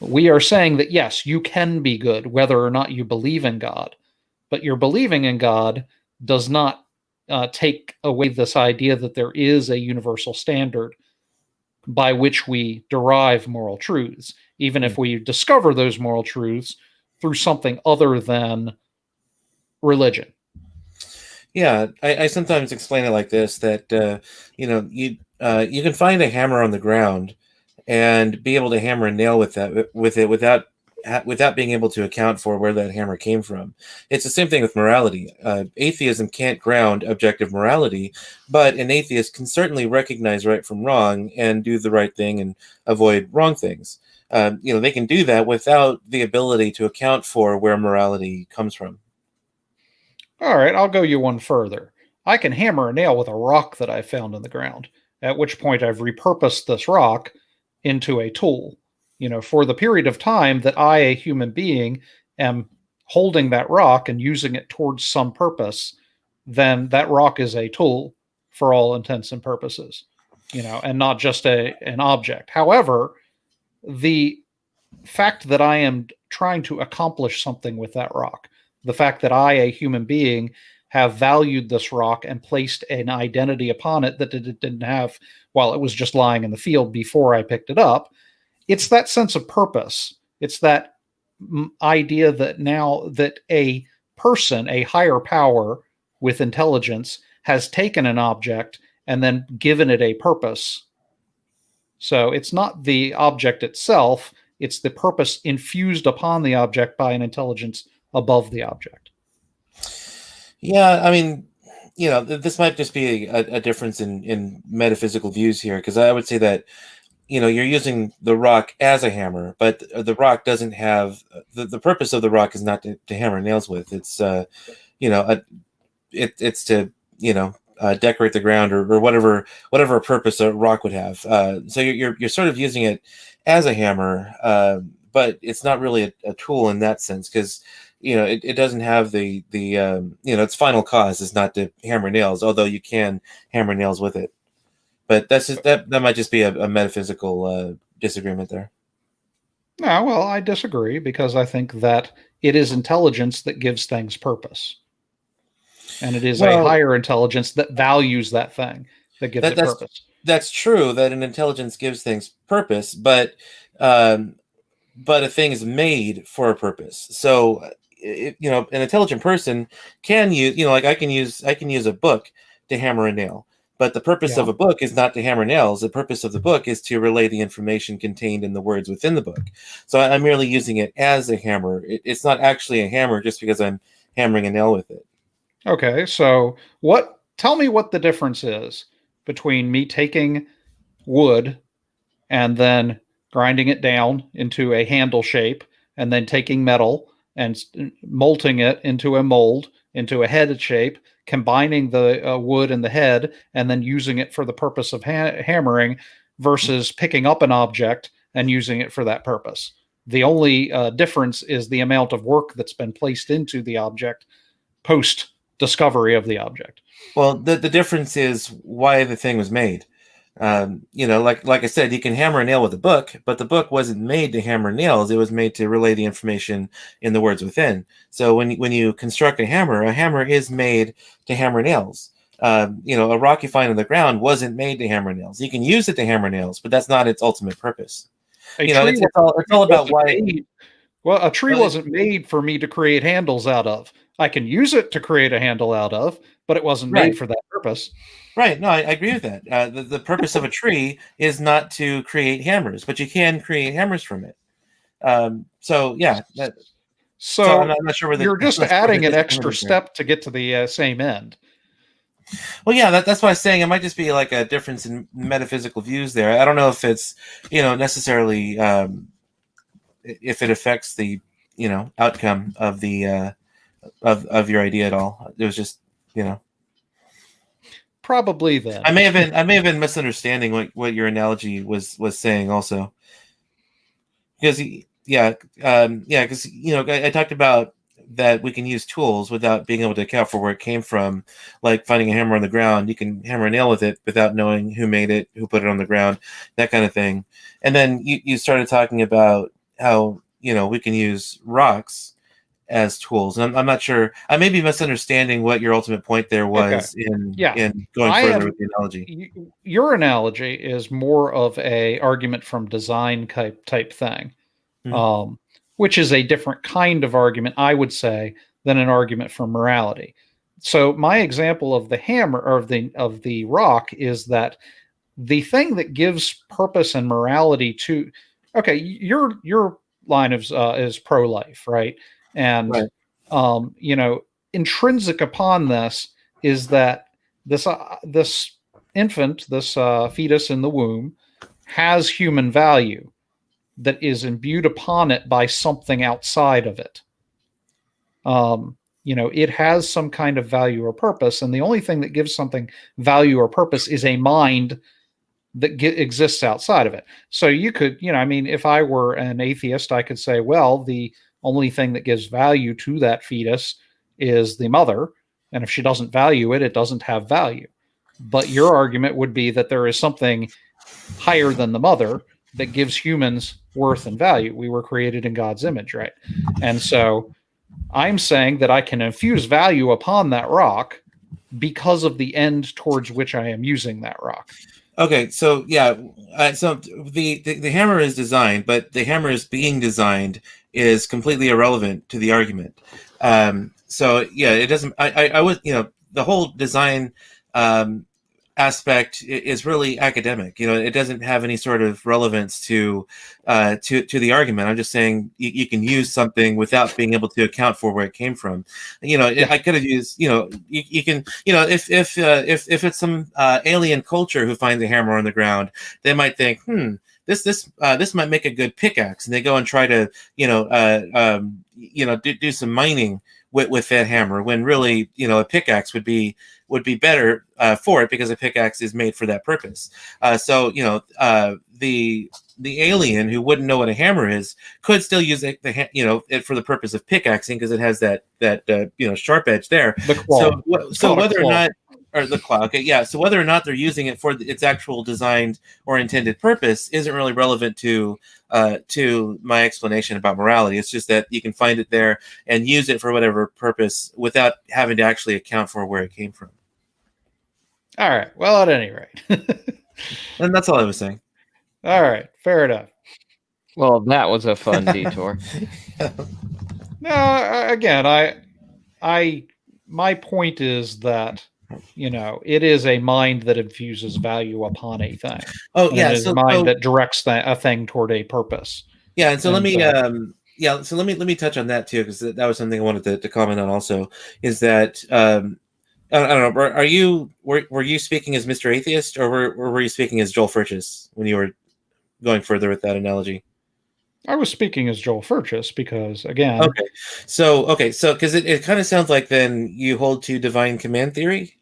We are saying that yes, you can be good whether or not you believe in God, but your believing in God does not take away this idea that there is a universal standard by which we derive moral truths, even if we discover those moral truths through something other than religion. Yeah, I sometimes explain it like this: that you can find a hammer on the ground and be able to hammer a nail with it without being able to account for where that hammer came from. It's the same thing with morality. Atheism can't ground objective morality, but an atheist can certainly recognize right from wrong and do the right thing and avoid wrong things. They can do that without the ability to account for where morality comes from. All right, I'll go you one further. I can hammer a nail with a rock that I found in the ground, at which point I've repurposed this rock into a tool. For the period of time that I, a human being, am holding that rock and using it towards some purpose, then that rock is a tool for all intents and purposes, and not just an object. However, the fact that I am trying to accomplish something with that rock, the fact that I, a human being, have valued this rock and placed an identity upon it that it didn't have while it was just lying in the field before I picked it up, it's that sense of purpose. It's that idea that now that a person, a higher power with intelligence, has taken an object and then given it a purpose. So it's not the object itself, it's the purpose infused upon the object by an intelligence above the object. Yeah, I mean, this might just be a difference in metaphysical views here, because I would say that, you're using the rock as a hammer, but the rock doesn't have the purpose of the rock is not to hammer nails with. It's it's to decorate the ground or whatever purpose a rock would have. So you're sort of using it as a hammer, but it's not really a tool in that sense, because it doesn't have the its final cause is not to hammer nails, although you can hammer nails with it. But that might just be a metaphysical disagreement there. No, well, I disagree, because I think that it is intelligence that gives things purpose. And it is a higher intelligence that values that thing, that gives it purpose. That's true, that an intelligence gives things purpose, but a thing is made for a purpose. So an intelligent person can use, like I can use a book to hammer a nail. But the purpose of a book is not to hammer nails. The purpose of the book is to relay the information contained in the words within the book. So I'm merely using it as a hammer. It's not actually a hammer just because I'm hammering a nail with it. Okay, so tell me what the difference is between me taking wood and then grinding it down into a handle shape, and then taking metal and molting it into a mold, into a head shape, combining the wood and the head, and then using it for the purpose of hammering, versus picking up an object and using it for that purpose. The only difference is the amount of work that's been placed into the object post discovery of the object. Well, the difference is why the thing was made. Like I said, you can hammer a nail with a book, but the book wasn't made to hammer nails. It was made to relay the information in the words within. So when you construct a hammer is made to hammer nails. A rock you find on the ground wasn't made to hammer nails. You can use it to hammer nails, but that's not its ultimate purpose. It's all about why. A tree wasn't made for me to create handles out of. I can use it to create a handle out of, but it wasn't made for that purpose. Right. No, I agree with that. The purpose of a tree is not to create hammers, but you can create hammers from it. So I'm not sure whether you're just adding an extra step to get to the same end. Well, yeah, that's what I was saying. It might just be like a difference in metaphysical views there. I don't know if it's, necessarily if it affects the, outcome of the of your idea at all. It was just, Probably then. I may have been misunderstanding what your analogy was saying also. Because I talked about that we can use tools without being able to account for where it came from, like finding a hammer on the ground. You can hammer a nail with it without knowing who made it, who put it on the ground, that kind of thing. And then you started talking about how we can use rocks as tools. And I'm not sure. I may be misunderstanding what your ultimate point there was in going further with the analogy. Your analogy is more of a argument from design type thing, which is a different kind of argument, I would say, than an argument for morality. So my example of the hammer or of the rock is that the thing that gives purpose and morality to your line is pro-life, right? And intrinsic upon this is that this infant, this fetus in the womb, has human value that is imbued upon it by something outside of it. It has some kind of value or purpose, and the only thing that gives something value or purpose is a mind that exists outside of it. So you could, if I were an atheist, I could say, well, the only thing that gives value to that fetus is the mother, and if she doesn't value it, it doesn't have value. But your argument would be that there is something higher than the mother that gives humans worth and value. We were created in God's image, right? And so I'm saying that I can infuse value upon that rock because of the end towards which I am using that rock. Okay, so so the hammer is designed, but the hammer is being designed is completely irrelevant to the argument. It doesn't. I would the whole design aspect is really academic. It doesn't have any sort of relevance to the argument. I'm just saying you can use something without being able to account for where it came from. I could have used. You can. If it's some alien culture who finds a hammer on the ground, they might think, this might make a good pickaxe, and they go and try to do some mining with that hammer, when really a pickaxe would be better for it, because a pickaxe is made for that purpose. The alien who wouldn't know what a hammer is could still use it for the purpose of pickaxing, because it has that sharp edge there. The claw. So whether or not, or the claw, so whether or not they're using it for its actual designed or intended purpose isn't really relevant to my explanation about morality. It's just that you can find it there and use it for whatever purpose without having to actually account for where it came from. All right. Well, at any rate. And that's all I was saying. All right. Fair enough. Well, that was a fun detour. No, again, my point is that It is a mind that infuses value upon a thing. Oh And yeah, it is a mind that directs a thing toward a purpose. yeah, and so let And me so- let me touch on that too, because that was something I wanted to comment on also. Is that I don't know, were you speaking as Mr. Atheist, or were you speaking as Joel Furchess when you were going further with that analogy? I was speaking as Joel Furchess because, again, So because it kind of sounds like then you hold to divine command theory.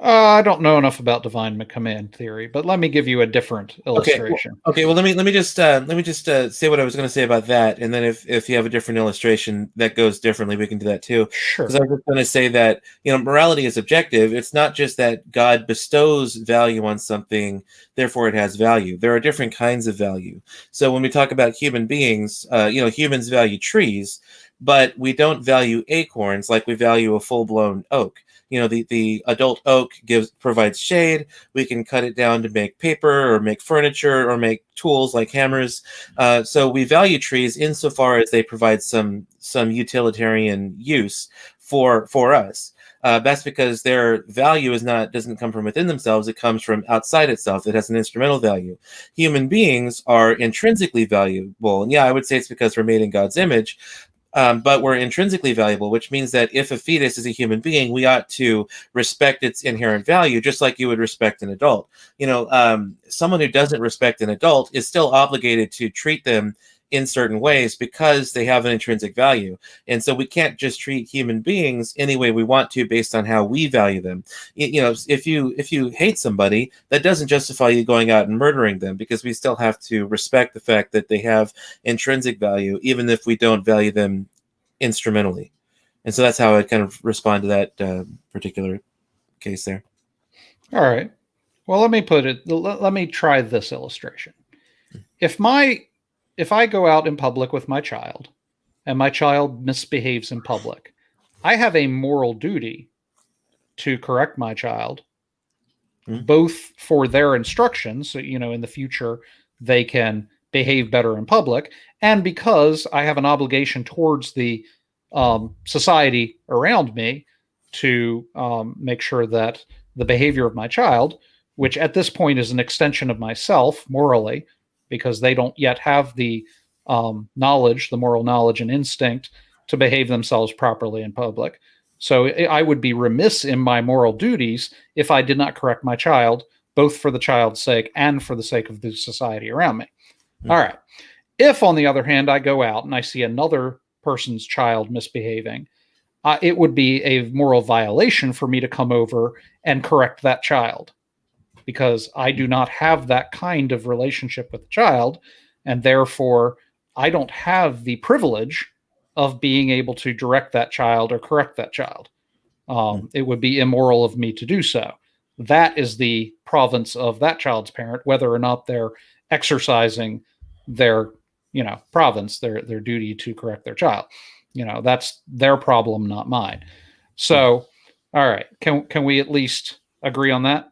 I don't know enough about divine command theory, but let me give you a different Okay. illustration. Well, let me just say what I was going to say about that, and then if you have a different illustration that goes differently, we can do that too. Sure. Because I was just going to say that morality is objective. It's not just that God bestows value on something, therefore it has value. There are different kinds of value. So when we talk about human beings, humans value trees, but we don't value acorns like we value a full-blown oak. The adult oak provides shade. We can cut it down to make paper or make furniture or make tools like hammers. So we value trees insofar as they provide some utilitarian use for us. That's because their value doesn't come from within themselves. It comes from outside itself. It has an instrumental value. Human beings are intrinsically valuable. And yeah, I would say it's because we're made in God's image. But we're intrinsically valuable, which means that if a fetus is a human being, we ought to respect its inherent value, just like you would respect an adult. Someone who doesn't respect an adult is still obligated to treat them in certain ways because they have an intrinsic value. And so we can't just treat human beings any way we want to based on how we value them. If you hate somebody, that doesn't justify you going out and murdering them, because we still have to respect the fact that they have intrinsic value, even if we don't value them instrumentally. And so that's how I kind of respond to that particular case there. All right. Well, let me try this illustration. If I go out in public with my child and my child misbehaves in public, I have a moral duty to correct my child, both for their instructions, so, in the future they can behave better in public, and because I have an obligation towards the society around me to make sure that the behavior of my child, which at this point is an extension of myself morally, because they don't yet have the knowledge, the moral knowledge and instinct to behave themselves properly in public. So I would be remiss in my moral duties if I did not correct my child, both for the child's sake and for the sake of the society around me. Mm-hmm. All right. If, on the other hand, I go out and I see another person's child misbehaving, it would be a moral violation for me to come over and correct that child, because I do not have that kind of relationship with the child, and therefore I don't have the privilege of being able to direct that child or correct that child. It would be immoral of me to do so. That is the province of that child's parent, whether or not they're exercising their, province, their duty to correct their child. That's their problem, not mine. So, all right, can we at least agree on that?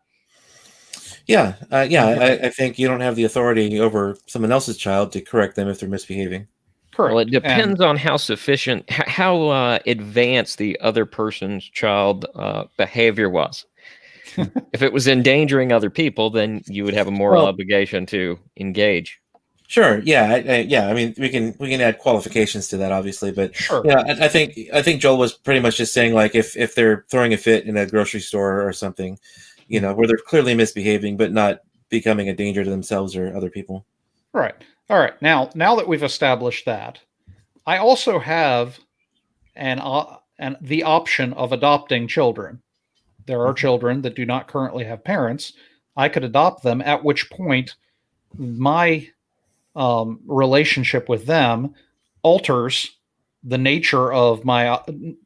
Yeah, I think you don't have the authority over someone else's child to correct them if they're misbehaving. Correct. Well, it depends on how sufficient, how advanced the other person's child behavior was. If it was endangering other people, then you would have a moral obligation to engage. Sure. Yeah. I mean, we can add qualifications to that, obviously, but sure. I think Joel was pretty much just saying, like, if they're throwing a fit in a grocery store or something, where they're clearly misbehaving but not becoming a danger to themselves or other people. Right. All right. Now that we've established that, I also have the option of adopting children. There are children that do not currently have parents. I could adopt them, at which point my relationship with them alters the nature of my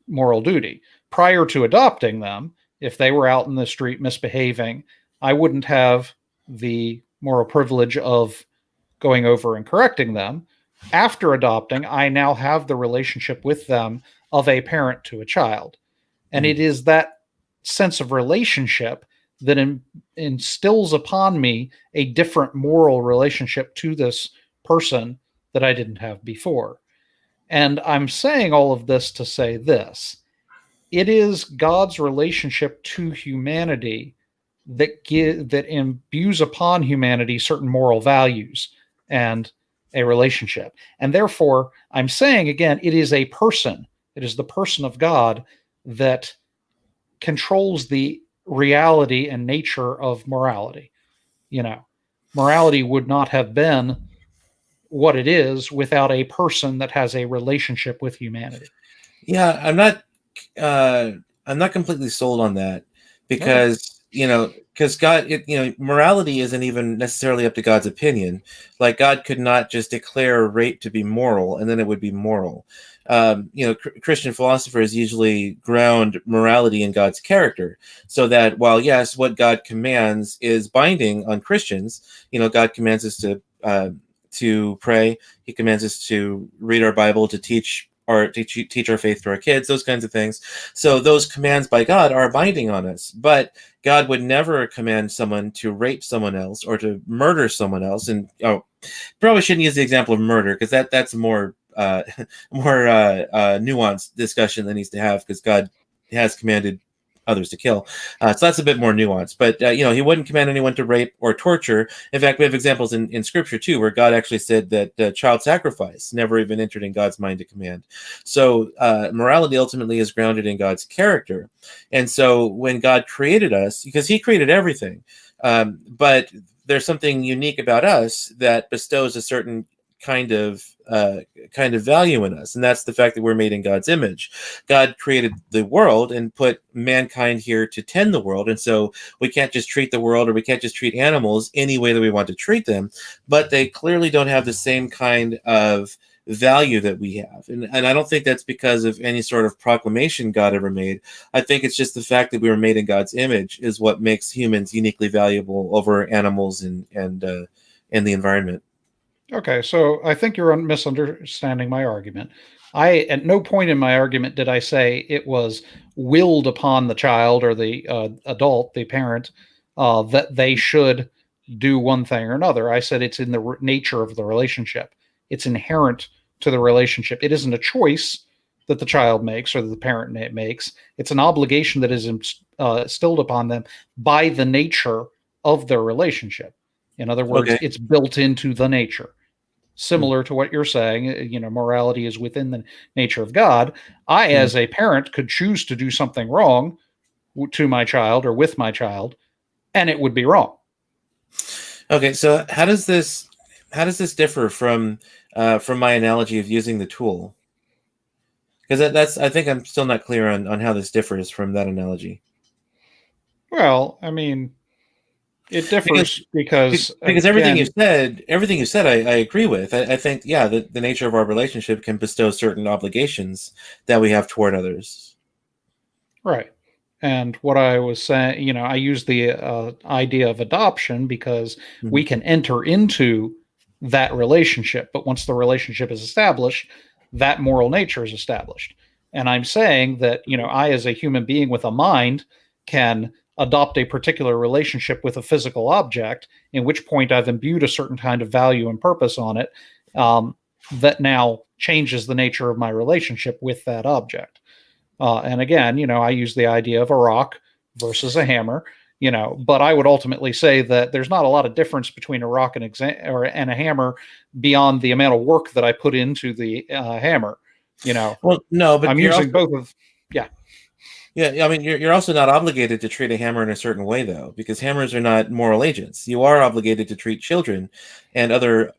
moral duty. Prior to adopting them, if they were out in the street misbehaving, I wouldn't have the moral privilege of going over and correcting them. After adopting, I now have the relationship with them of a parent to a child. And it is that sense of relationship that instills upon me a different moral relationship to this person that I didn't have before. And I'm saying all of this to say this. it is God's relationship to humanity that imbues upon humanity certain moral values and a relationship. And therefore, I'm saying again, it is a person. It is the person of God that controls the reality and nature of morality. You know, morality would not have been what it is without a person that has a relationship with humanity. Yeah, uh I'm not completely sold on that because because morality isn't even necessarily up to God's opinion. Like God could not just declare rape to be moral and then it would be moral. Christian philosophers usually ground morality in God's character, so that while yes, what God commands is binding on Christians, God commands us to pray. He commands us to read our Bible, to teach our faith to our kids, those kinds of things. So those commands by God are binding on us. But God would never command someone to rape someone else or to murder someone else. And probably shouldn't use the example of murder because that's a more nuanced discussion that needs to have, because God has commanded others to kill. So that's a bit more nuanced. But he wouldn't command anyone to rape or torture. In fact, we have examples in Scripture too, where God actually said that child sacrifice never even entered in God's mind to command. So morality ultimately is grounded in God's character. And so when God created us, because He created everything, but there's something unique about us that bestows a certain kind of value in us, and that's the fact that we're made in God's image. God created the world and put mankind here to tend the world, and so we can't just treat the world, or we can't just treat animals any way that we want to treat them, but they clearly don't have the same kind of value that we have. And I don't think that's because of any sort of proclamation God ever made. I think it's just the fact that we were made in God's image is what makes humans uniquely valuable over animals and the environment. Okay, so I think you're misunderstanding my argument. At no point in my argument did I say it was willed upon the child or the adult, the parent, that they should do one thing or another. I said it's in the nature of the relationship. It's inherent to the relationship. It isn't a choice that the child makes or that the parent makes. It's an obligation that is instilled upon them by the nature of their relationship. In other words, Okay. it's built into the nature. Similar to what you're saying, morality is within the nature of God. I, as a parent, could choose to do something wrong to my child or with my child, and it would be wrong. Okay, so how does this differ from my analogy of using the tool? Because that's I think I'm still not clear on how this differs from that analogy. Well, I mean, it differs because everything again, you said, I agree with. I think, yeah, the nature of our relationship can bestow certain obligations that we have toward others. right. And what I was saying, I use the idea of adoption because we can enter into that relationship, but once the relationship is established, that moral nature is established. And I'm saying that, I, as a human being with a mind, can adopt a particular relationship with a physical object, in which point I've imbued a certain kind of value and purpose on it, that now changes the nature of my relationship with that object. And again, I use the idea of a rock versus a hammer, but I would ultimately say that there's not a lot of difference between a rock and a hammer beyond the amount of work that I put into the hammer. Well, no, but I'm using both of, yeah. Yeah, I mean, you're also not obligated to treat a hammer in a certain way, though, because hammers are not moral agents. You are obligated to treat children and other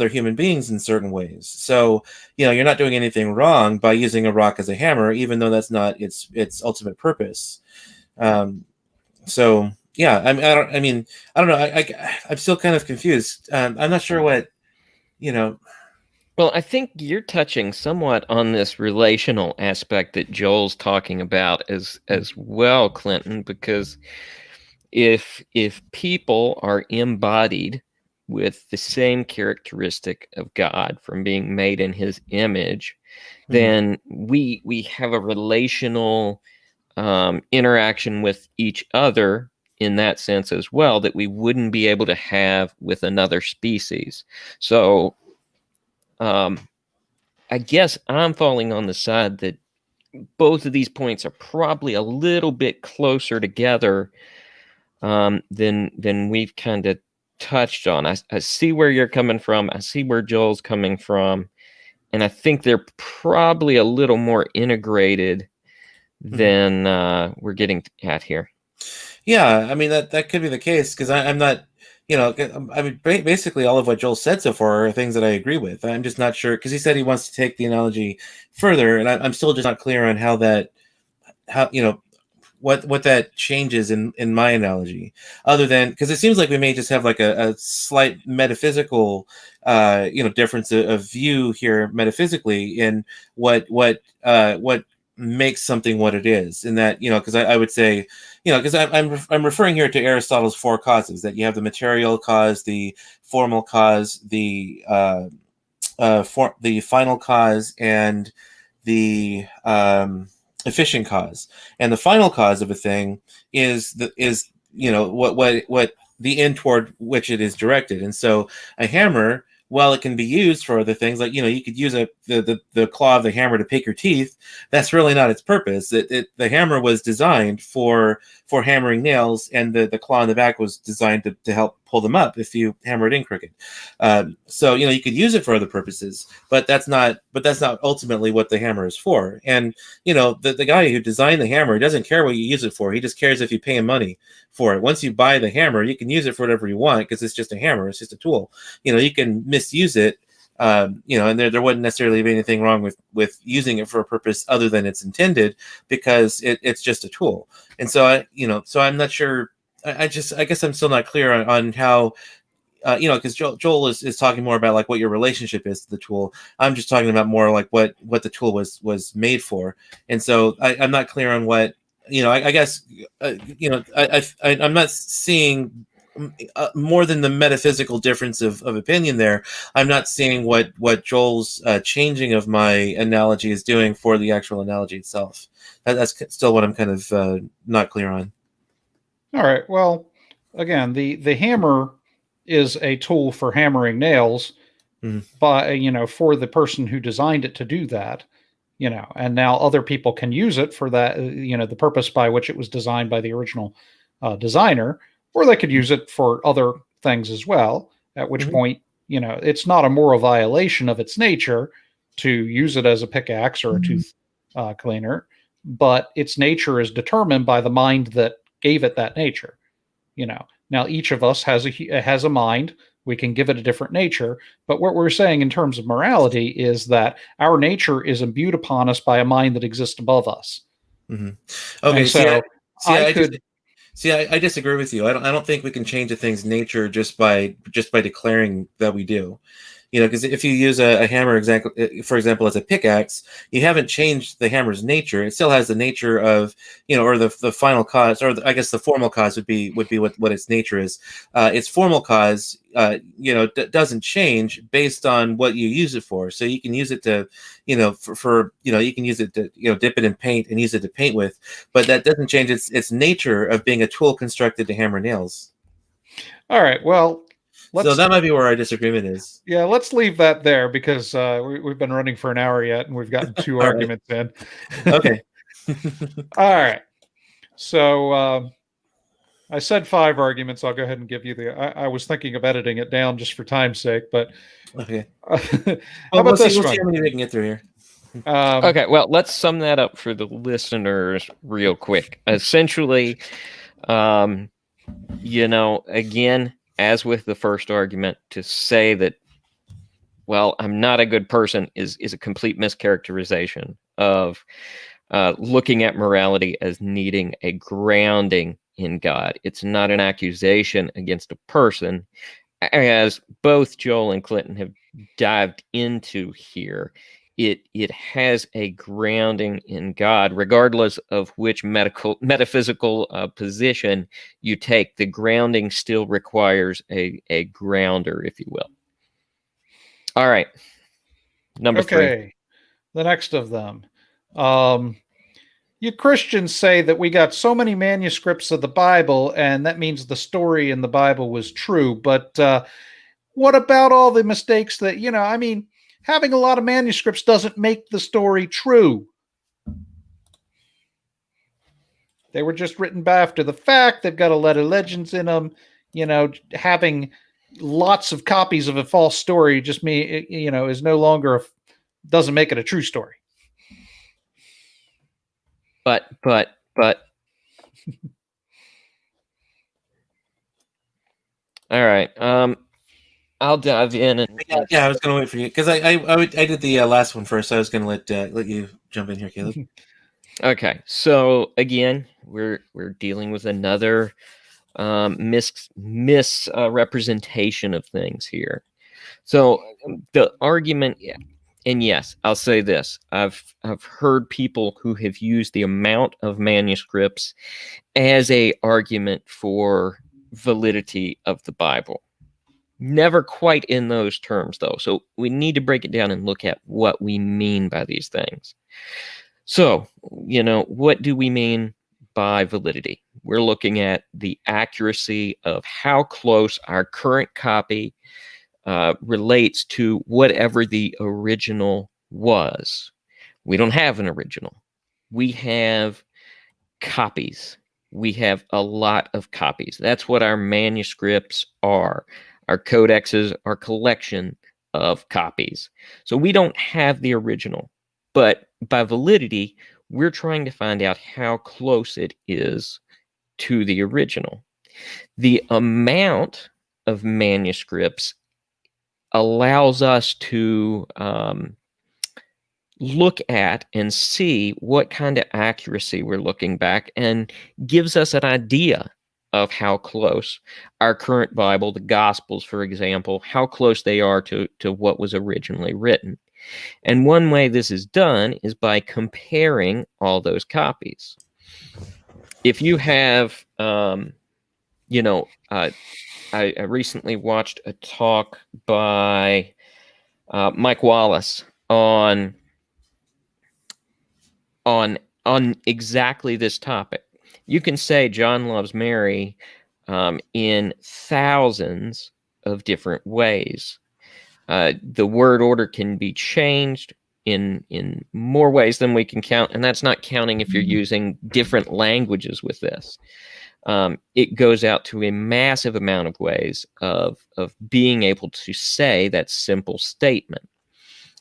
human beings in certain ways. So, you're not doing anything wrong by using a rock as a hammer, even though that's not its ultimate purpose. So, yeah, I don't know. I'm still kind of confused. I'm not sure what. Well, I think you're touching somewhat on this relational aspect that Joel's talking about as well, Clinton, because if people are embodied with the same characteristic of God from being made in His image, then we have a relational interaction with each other in that sense as well that we wouldn't be able to have with another species. So I guess I'm falling on the side that both of these points are probably a little bit closer together than we've kind of touched on. I see where you're coming from. I see where Joel's coming from. And I think they're probably a little more integrated than we're getting at here. Yeah, I mean that could be the case because I'm not, I mean basically all of what Joel said so far are things that I agree with. I'm just not sure because he said he wants to take the analogy further, and I'm still just not clear on how what that changes in my analogy, other than because it seems like we may just have like a slight metaphysical difference of view here metaphysically in what makes something what it is, and that because I would say because I'm referring here to Aristotle's four causes, that you have the material cause, the formal cause, the final cause, and the efficient cause. And the final cause of a thing is what the end toward which it is directed. And so a hammer, while it can be used for other things, like you could use the claw of the hammer to pick your teeth, that's really not its purpose. The hammer was designed for hammering nails, and the claw in the back was designed to help pull them up if you hammer it in crooked. So you could use it for other purposes, but that's not ultimately what the hammer is for. And the guy who designed the hammer doesn't care what you use it for. He just cares if you pay him money for it. Once you buy the hammer, you can use it for whatever you want because it's just a hammer. It's just a tool. You can misuse it. And there wouldn't necessarily be anything wrong with using it for a purpose other than it's intended, because it's just a tool. And so so I'm not sure. I guess I'm still not clear on how, because Joel is talking more about like what your relationship is to the tool. I'm just talking about more like what the tool was made for. And so I'm not clear on what, I guess, I'm not seeing more than the metaphysical difference of opinion there. I'm not seeing what Joel's changing of my analogy is doing for the actual analogy itself. That's still what I'm kind of not clear on. All right. Well, again, the hammer is a tool for hammering nails by for the person who designed it to do that. And now other people can use it for that, the purpose by which it was designed by the original designer, or they could use it for other things as well, at which point, it's not a moral violation of its nature to use it as a pickaxe or a tooth cleaner, but its nature is determined by the mind that gave it that nature. Now each of us has a mind. We can give it a different nature, but what we're saying in terms of morality is that our nature is imbued upon us by a mind that exists above us. Mm-hmm. Okay, and so I disagree with you. I don't think we can change a thing's nature just by declaring that we do. Because if you use a hammer, for example, as a pickaxe, you haven't changed the hammer's nature. It still has the nature of, or the final cause, or I guess the formal cause would be what its nature is. Its formal cause, doesn't change based on what you use it for. So you can use it to, you can use it to, dip it in paint and use it to paint with, but that doesn't change its nature of being a tool constructed to hammer nails. All right. Well, so that might be where our disagreement is. Yeah, let's leave that there because we've been running for an hour yet, and we've gotten two arguments in. Okay. All right. So I said 5 arguments. I'll go ahead and give you I was thinking of editing it down just for time's sake, but okay. How about this one? We'll see how many we can get through here. Okay, well, let's sum that up for the listeners real quick. Essentially, again, as with the first argument, to say that, well, I'm not a good person is a complete mischaracterization of looking at morality as needing a grounding in God. It's not an accusation against a person, as both Joel and Clinton have dived into here. It has a grounding in God, regardless of which metaphysical position you take. The grounding still requires a grounder, if you will. All right, number 3. The next of them. You Christians say that we got so many manuscripts of the Bible, and that means the story in the Bible was true. But what about all the mistakes that, having a lot of manuscripts doesn't make the story true. They were just written by after the fact. They've got a lot of legends in them. Having lots of copies of a false story is no longer doesn't make it a true story. But all right. I'll dive in and Yeah, I was going to wait for you because I did the last one first. So I was going to let you jump in here, Caleb. Okay, so again, we're dealing with another misrepresentation of things here. So the argument, and yes, I'll say this: I've heard people who have used the amount of manuscripts as a argument for validity of the Bible. Never quite in those terms, though. So we need to break it down and look at what we mean by these things. So, what do we mean by validity? We're looking at the accuracy of how close our current copy relates to whatever the original was. We don't have an original. We have copies. We have a lot of copies. That's what our manuscripts are. Our codexes are collection of copies. So we don't have the original. But by validity, we're trying to find out how close it is to the original. The amount of manuscripts allows us to look at and see what kind of accuracy we're looking back, and gives us an idea of how close our current Bible, the Gospels, for example, how close they are to what was originally written. And one way this is done is by comparing all those copies. If you have, I recently watched a talk by Mike Wallace on exactly this topic. You can say John loves Mary in thousands of different ways. The word order can be changed in more ways than we can count, and that's not counting if you're using different languages with this. It goes out to a massive amount of ways of being able to say that simple statement.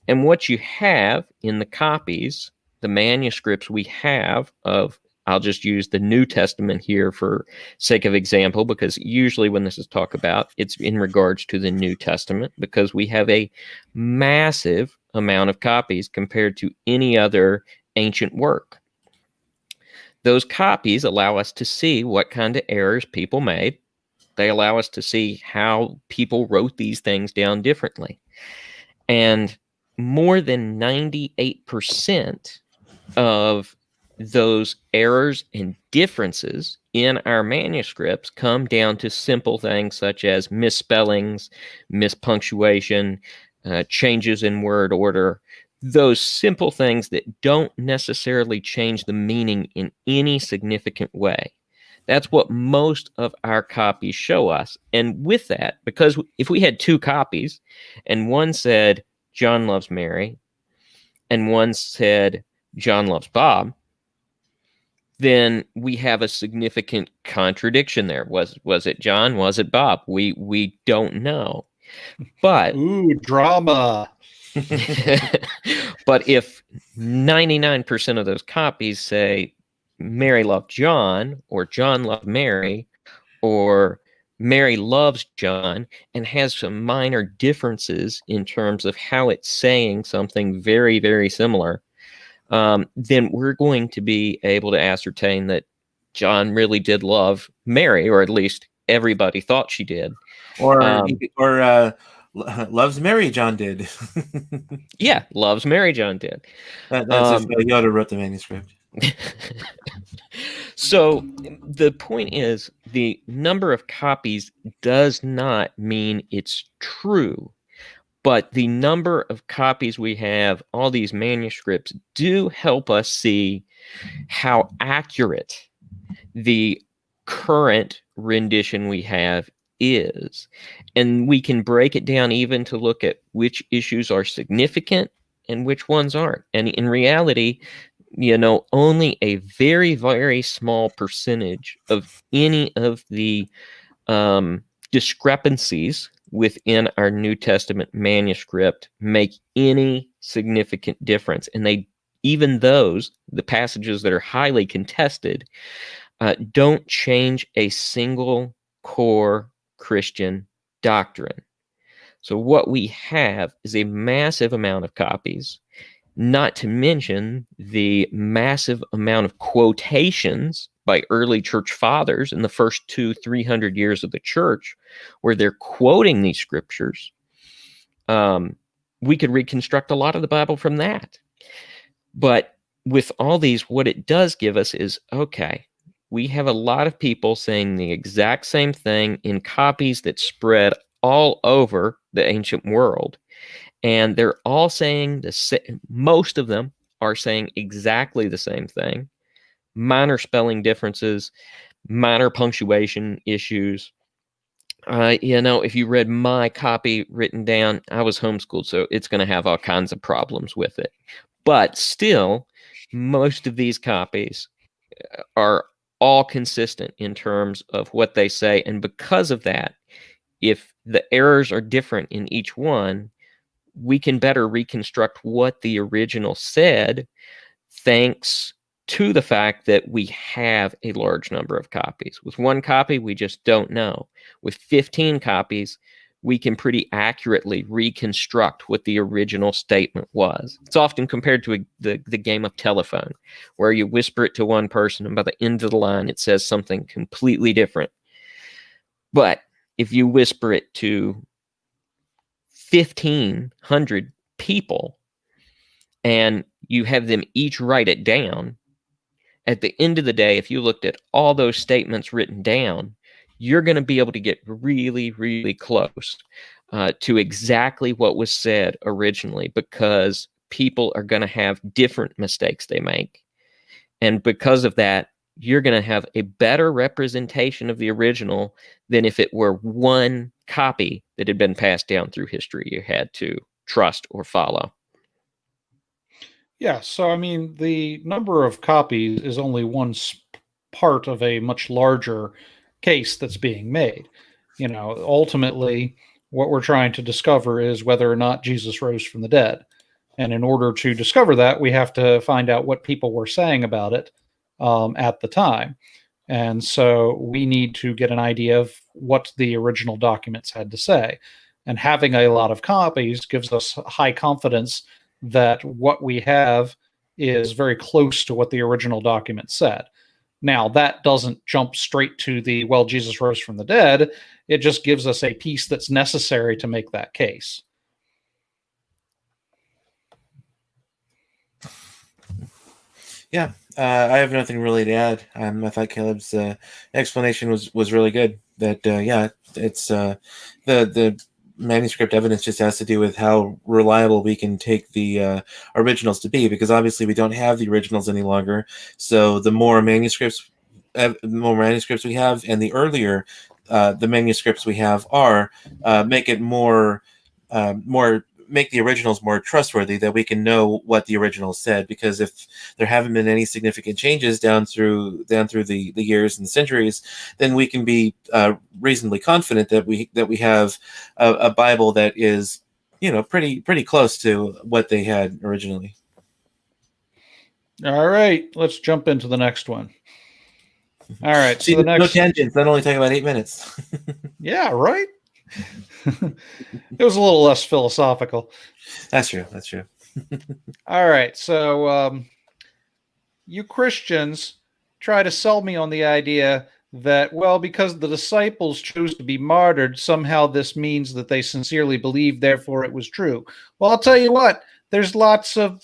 And what you have in the copies, the manuscripts we have of, I'll just use the New Testament here for sake of example, because usually when this is talked about, it's in regards to the New Testament, because we have a massive amount of copies compared to any other ancient work. Those copies allow us to see what kind of errors people made. They allow us to see how people wrote these things down differently. And more than 98% of those errors and differences in our manuscripts come down to simple things such as misspellings, mispunctuation, changes in word order, those simple things that don't necessarily change the meaning in any significant way. That's what most of our copies show us. And with that, because if we had two copies and one said John loves Mary and one said John loves Bob, then we have a significant contradiction there. Was it John? Was it Bob? We don't know. But ooh, drama. But if 99% of those copies say Mary loved John, or John loved Mary, or Mary loves John, and has some minor differences in terms of how it's saying something very, very similar, then we're going to be able to ascertain that John really did love Mary, or at least everybody thought she did. Or loves Mary, John did. Yeah, loves Mary, John did. That's if Yoda wrote the manuscript. So the point is, the number of copies does not mean it's true, but the number of copies we have, all these manuscripts, do help us see how accurate the current rendition we have is. And we can break it down even to look at which issues are significant and which ones aren't. And in reality, only a very, very small percentage of any of the discrepancies within our New Testament manuscript make any significant difference. And even those, the passages that are highly contested, don't change a single core Christian doctrine. So what we have is a massive amount of copies, not to mention the massive amount of quotations by early church fathers in the first 200-300 years of the church, where they're quoting these scriptures. We could reconstruct a lot of the Bible from that. But with all these, what it does give us is, okay, we have a lot of people saying the exact same thing in copies that spread all over the ancient world. And they're all saying most of them are saying exactly the same thing. Minor spelling differences, minor punctuation issues. If you read my copy written down, I was homeschooled, so it's going to have all kinds of problems with it. But still, most of these copies are all consistent in terms of what they say. And because of that, if the errors are different in each one, we can better reconstruct what the original said, thanks to the fact that we have a large number of copies. With one copy, we just don't know. With 15 copies, we can pretty accurately reconstruct what the original statement was. It's often compared to the game of telephone, where you whisper it to one person, and by the end of the line, it says something completely different. But if you whisper it to 1,500 people and you have them each write it down, at the end of the day, if you looked at all those statements written down, you're going to be able to get really, really close to exactly what was said originally, because people are going to have different mistakes they make. And because of that, you're going to have a better representation of the original than if it were one copy that had been passed down through history you had to trust or follow. Yeah, so I mean, the number of copies is only one part of a much larger case that's being made. Ultimately, what we're trying to discover is whether or not Jesus rose from the dead. And in order to discover that, we have to find out what people were saying about it at the time. And so we need to get an idea of what the original documents had to say. And having a lot of copies gives us high confidence that what we have is very close to what the original document said. Now, that doesn't jump straight to Jesus rose from the dead. It just gives us a piece that's necessary to make that case. Yeah, I have nothing really to add. I thought Caleb's explanation was really good. That it's the manuscript evidence just has to do with how reliable we can take the originals to be, because obviously we don't have the originals any longer. So the more manuscripts we have, and the earlier the manuscripts we have are, make it make the originals more trustworthy, that we can know what the originals said. Because if there haven't been any significant changes down through the years and the centuries, then we can be reasonably confident that we have a Bible that is pretty close to what they had originally. All right, let's jump into the next one. All right, See, so the next, no tangents. That only take about 8 minutes. Yeah, right. It was a little less philosophical. That's true. All right, so you Christians try to sell me on the idea that, well, because the disciples chose to be martyred, somehow this means that they sincerely believed, therefore it was true. Well, I'll tell you what, there's lots of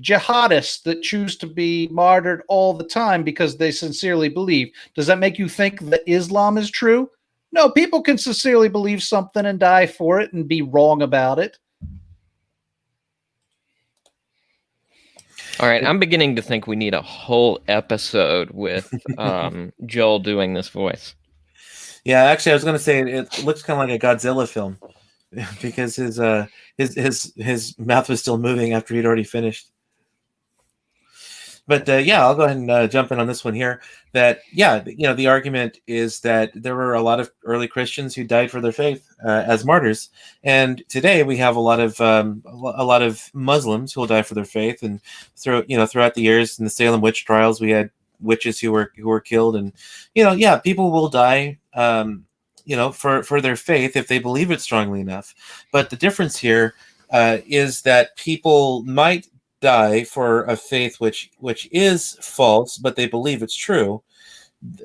jihadists that choose to be martyred all the time because they sincerely believe. Does that make you think that Islam is true? No, people can sincerely believe something and die for it and be wrong about it. All right, I'm beginning to think we need a whole episode with Joel doing this voice. Yeah, actually, I was going to say it looks kind of like a Godzilla film, because his mouth was still moving after he'd already finished. But yeah, I'll go ahead and jump in on this one here. That yeah, the argument is that there were a lot of early Christians who died for their faith as martyrs, and today we have a lot of Muslims who will die for their faith. And throughout the years in the Salem witch trials, we had witches who were killed, and yeah, people will die. For their faith if they believe it strongly enough. But the difference here is that people might die for a faith which is false, but they believe it's true.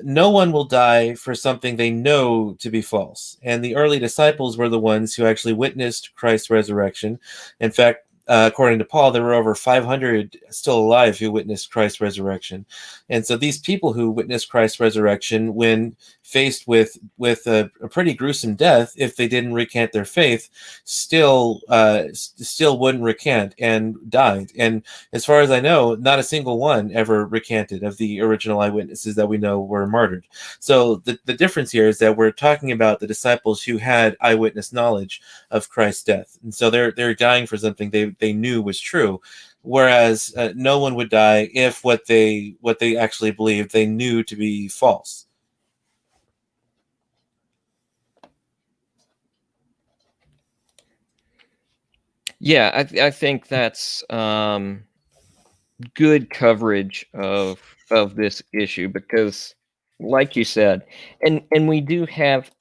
No one will die for something they know to be false. And the early disciples were the ones who actually witnessed Christ's resurrection. In fact, according to Paul, there were over 500 still alive who witnessed Christ's resurrection. And so these people who witnessed Christ's resurrection, when faced with a pretty gruesome death, if they didn't recant their faith, still wouldn't recant and died. And as far as I know, not a single one ever recanted of the original eyewitnesses that we know were martyred. So the difference here is that we're talking about the disciples who had eyewitness knowledge of Christ's death, and so they're dying for something they knew was true. Whereas no one would die if what they actually believed they knew to be false. Yeah, I think that's good coverage of this issue because, like you said, and we do have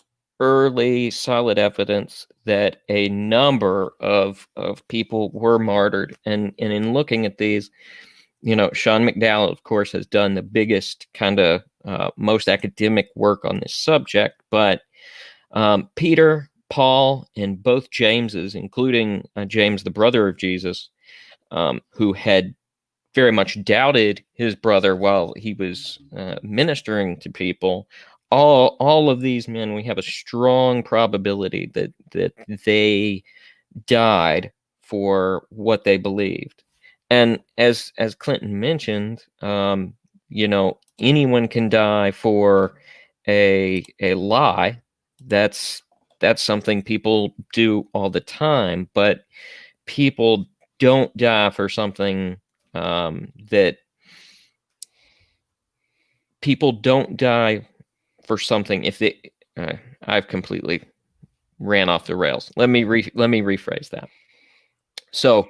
early solid evidence that a number of people were martyred, and in looking at these, Sean McDowell, of course, has done the biggest kind of most academic work on this subject, but Peter, Paul, and both Jameses, including James, the brother of Jesus, who had very much doubted his brother while he was ministering to people. All of these men, we have a strong probability that they died for what they believed. And as Clinton mentioned, anyone can die for a lie. That's something people do all the time, but people don't die for something that people don't die for something if they I've completely ran off the rails. Let me rephrase that. So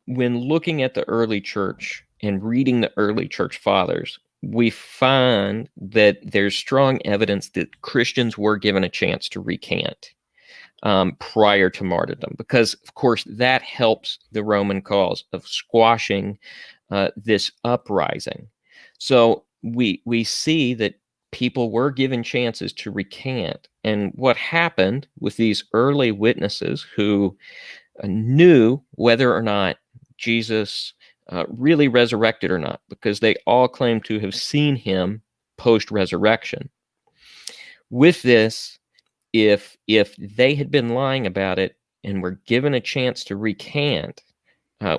when looking at the early church and reading the early church fathers, we find that there's strong evidence that Christians were given a chance to recant prior to martyrdom, because of course that helps the Roman cause of squashing this uprising. So we see that people were given chances to recant, and what happened with these early witnesses who knew whether or not Jesus really resurrected or not, because they all claim to have seen him post-resurrection. With this, if they had been lying about it and were given a chance to recant,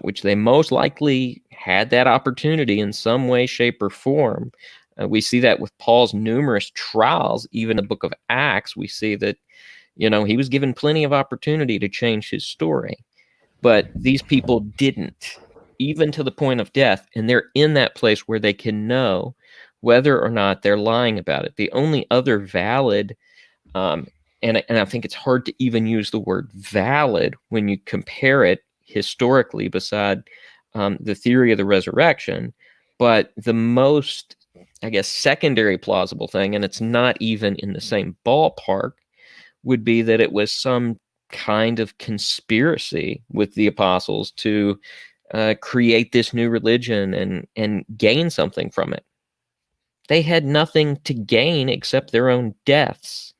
which they most likely had that opportunity in some way, shape, or form. We see that with Paul's numerous trials. Even the book of Acts, we see that, he was given plenty of opportunity to change his story. But these people didn't, even to the point of death. And they're in that place where they can know whether or not they're lying about it. The only other valid, and I think it's hard to even use the word valid when you compare it historically beside the theory of the resurrection, but the most, I guess, secondary plausible thing, and it's not even in the same ballpark, would be that it was some kind of conspiracy with the apostles to create this new religion and gain something from it. They had nothing to gain except their own deaths.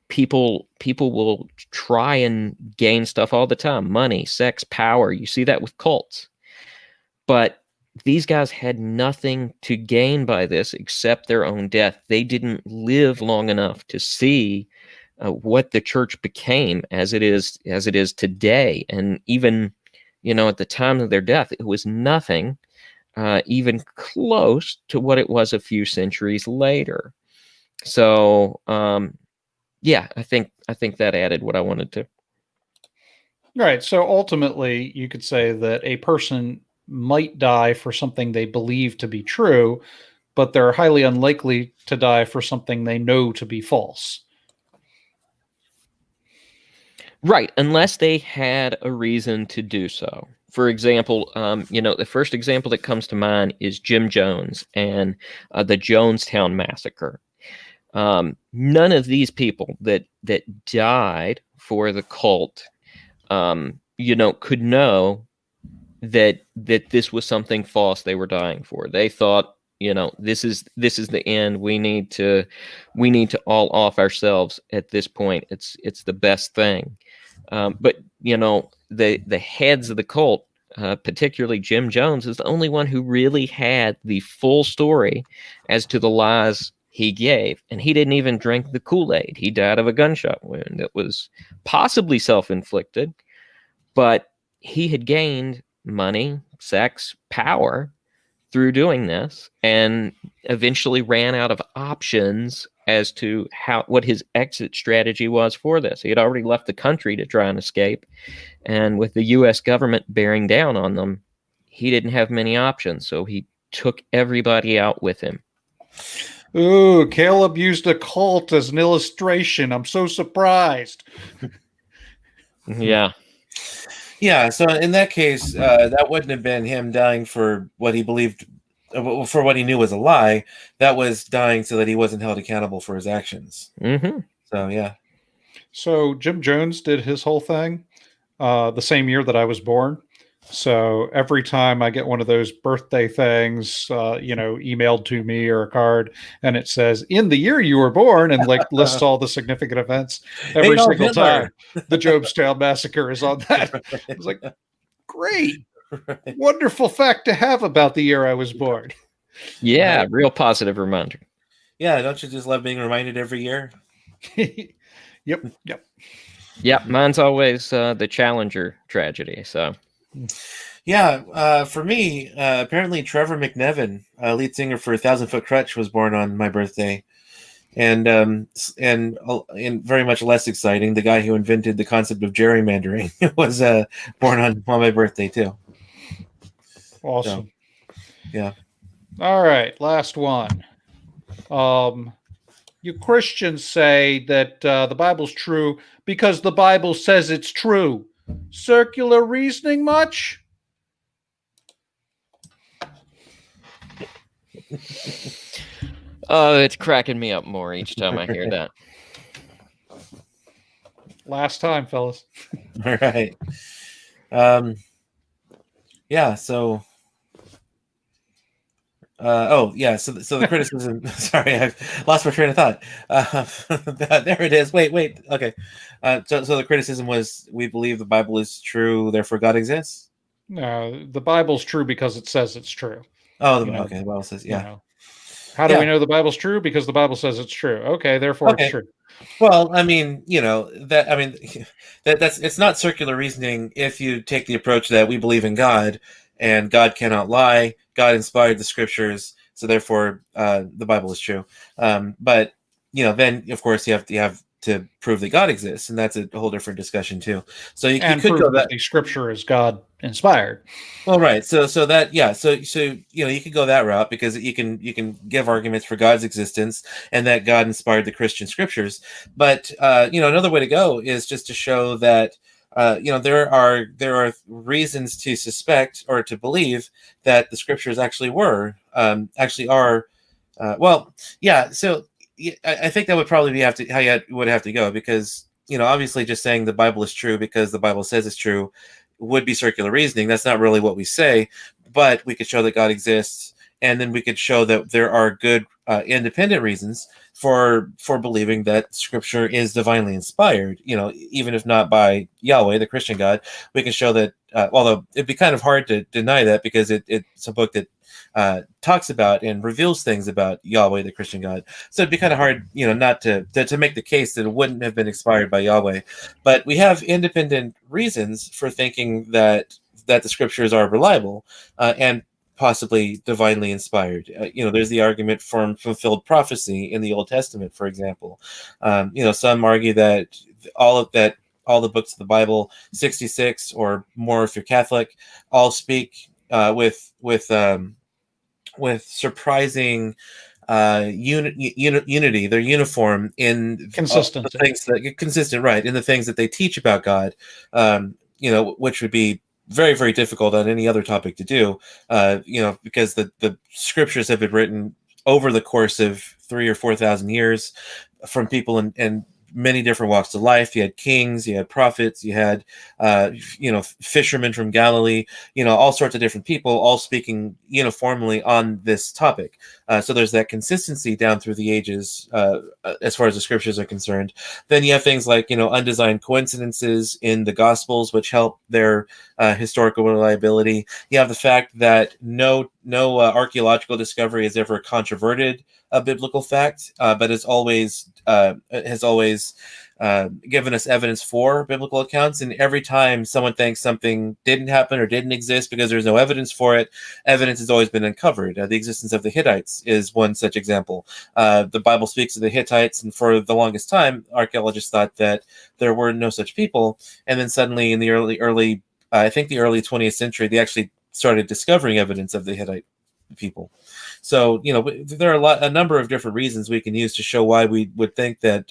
People will try and gain stuff all the time: money, sex, power. You see that with cults. But these guys had nothing to gain by this except their own death. They didn't live long enough to see what the church became as it is today. And even, at the time of their death, it was nothing even close to what it was a few centuries later. So, yeah, I think that added what I wanted to. Right. So ultimately, you could say that a person might die for something they believe to be true, but they're highly unlikely to die for something they know to be false. Right, unless they had a reason to do so. For example, the first example that comes to mind is Jim Jones and the Jonestown Massacre. None of these people that died for the cult, could know that this was something false they were dying for. They thought, this is the end. We need to all off ourselves at this point. It's the best thing. But the heads of the cult, particularly Jim Jones, is the only one who really had the full story as to the lies he gave, and he didn't even drink the Kool-Aid. He died of a gunshot wound that was possibly self-inflicted, but he had gained money, sex, power through doing this, and eventually ran out of options as to what his exit strategy was for this. He had already left the country to try and escape, and with the U.S. government bearing down on them, he didn't have many options, so he took everybody out with him. Ooh, Caleb used a cult as an illustration. I'm so surprised. Yeah. Yeah, so in that case, that wouldn't have been him dying for what he believed, for what he knew was a lie. That was dying so that he wasn't held accountable for his actions. Mm-hmm. So, yeah. So Jim Jones did his whole thing the same year that I was born. So every time I get one of those birthday things, emailed to me or a card, and it says in the year you were born, and like lists all the significant events, every Adolf single Hitler. time the Jonestown Massacre is on that. I was like, great, wonderful fact to have about the year I was born. Yeah, real positive reminder. Yeah, don't you just love being reminded every year? Yep. Yeah, mine's always the Challenger tragedy. So, yeah, for me, apparently Trevor McNevin, lead singer for 1,000 Foot Crutch, was born on my birthday, and very much less exciting, the guy who invented the concept of gerrymandering was born on my birthday too. Awesome. So, yeah. All right, last one. You Christians say that the Bible's true because the Bible says it's true. Circular reasoning much? Oh, it's cracking me up more each time I hear that. Last time, fellas. All right. Yeah, so so the criticism. Sorry, I've lost my train of thought. There it is. Wait. Okay. So the criticism was, we believe the Bible is true, therefore God exists. No, the Bible's true because it says it's true. Oh, the Bible says, yeah. How do we know the Bible's true? Because the Bible says it's true. Okay, therefore it's true. Well, I mean, that's it's not circular reasoning if you take the approach that we believe in God and God cannot lie. God inspired the scriptures, so therefore the Bible is true. But then of course you have to prove that God exists, and that's a whole different discussion too. So you could go that the scripture is God inspired. Well, right. So that, yeah. So you could go that route, because you can give arguments for God's existence and that God inspired the Christian scriptures. But another way to go is just to show that there are reasons to suspect or to believe that the scriptures actually are. Well, yeah. So I think that would probably be how you would have to go, because obviously just saying the Bible is true because the Bible says it's true would be circular reasoning. That's not really what we say, but we could show that God exists, and then we could show that there are good independent reasons for believing that Scripture is divinely inspired. Even if not by Yahweh, the Christian God, we can show that. Although it'd be kind of hard to deny that, because it's a book that talks about and reveals things about Yahweh, the Christian God. So it'd be kind of hard, not to make the case that it wouldn't have been inspired by Yahweh. But we have independent reasons for thinking that the scriptures are reliable and possibly divinely inspired. There's the argument from fulfilled prophecy in the Old Testament, for example. Some argue that all the books of the Bible, 66 or more if you're Catholic, all speak with surprising unity. They're uniform in Consistent. the things that consistent, right, in the things that they teach about God. Which would be very, very difficult on any other topic to do. Because the scriptures have been written over the course of 3,000 or 4,000 years from people in many different walks of life. You had kings, you had prophets, you had fishermen from Galilee, all sorts of different people all speaking uniformly on this topic. So there's that consistency down through the ages as far as the scriptures are concerned. Then you have things like undesigned coincidences in the Gospels, which help their historical reliability. You have the fact that no archaeological discovery has ever controverted a biblical fact, but has always given us evidence for biblical accounts. And every time someone thinks something didn't happen or didn't exist because there's no evidence for it, evidence has always been uncovered. The existence of the Hittites is one such example. The Bible speaks of the Hittites, and for the longest time, archaeologists thought that there were no such people. And then suddenly, in the early 20th century, they actually started discovering evidence of the Hittite people. So there are a number of different reasons we can use to show why we would think that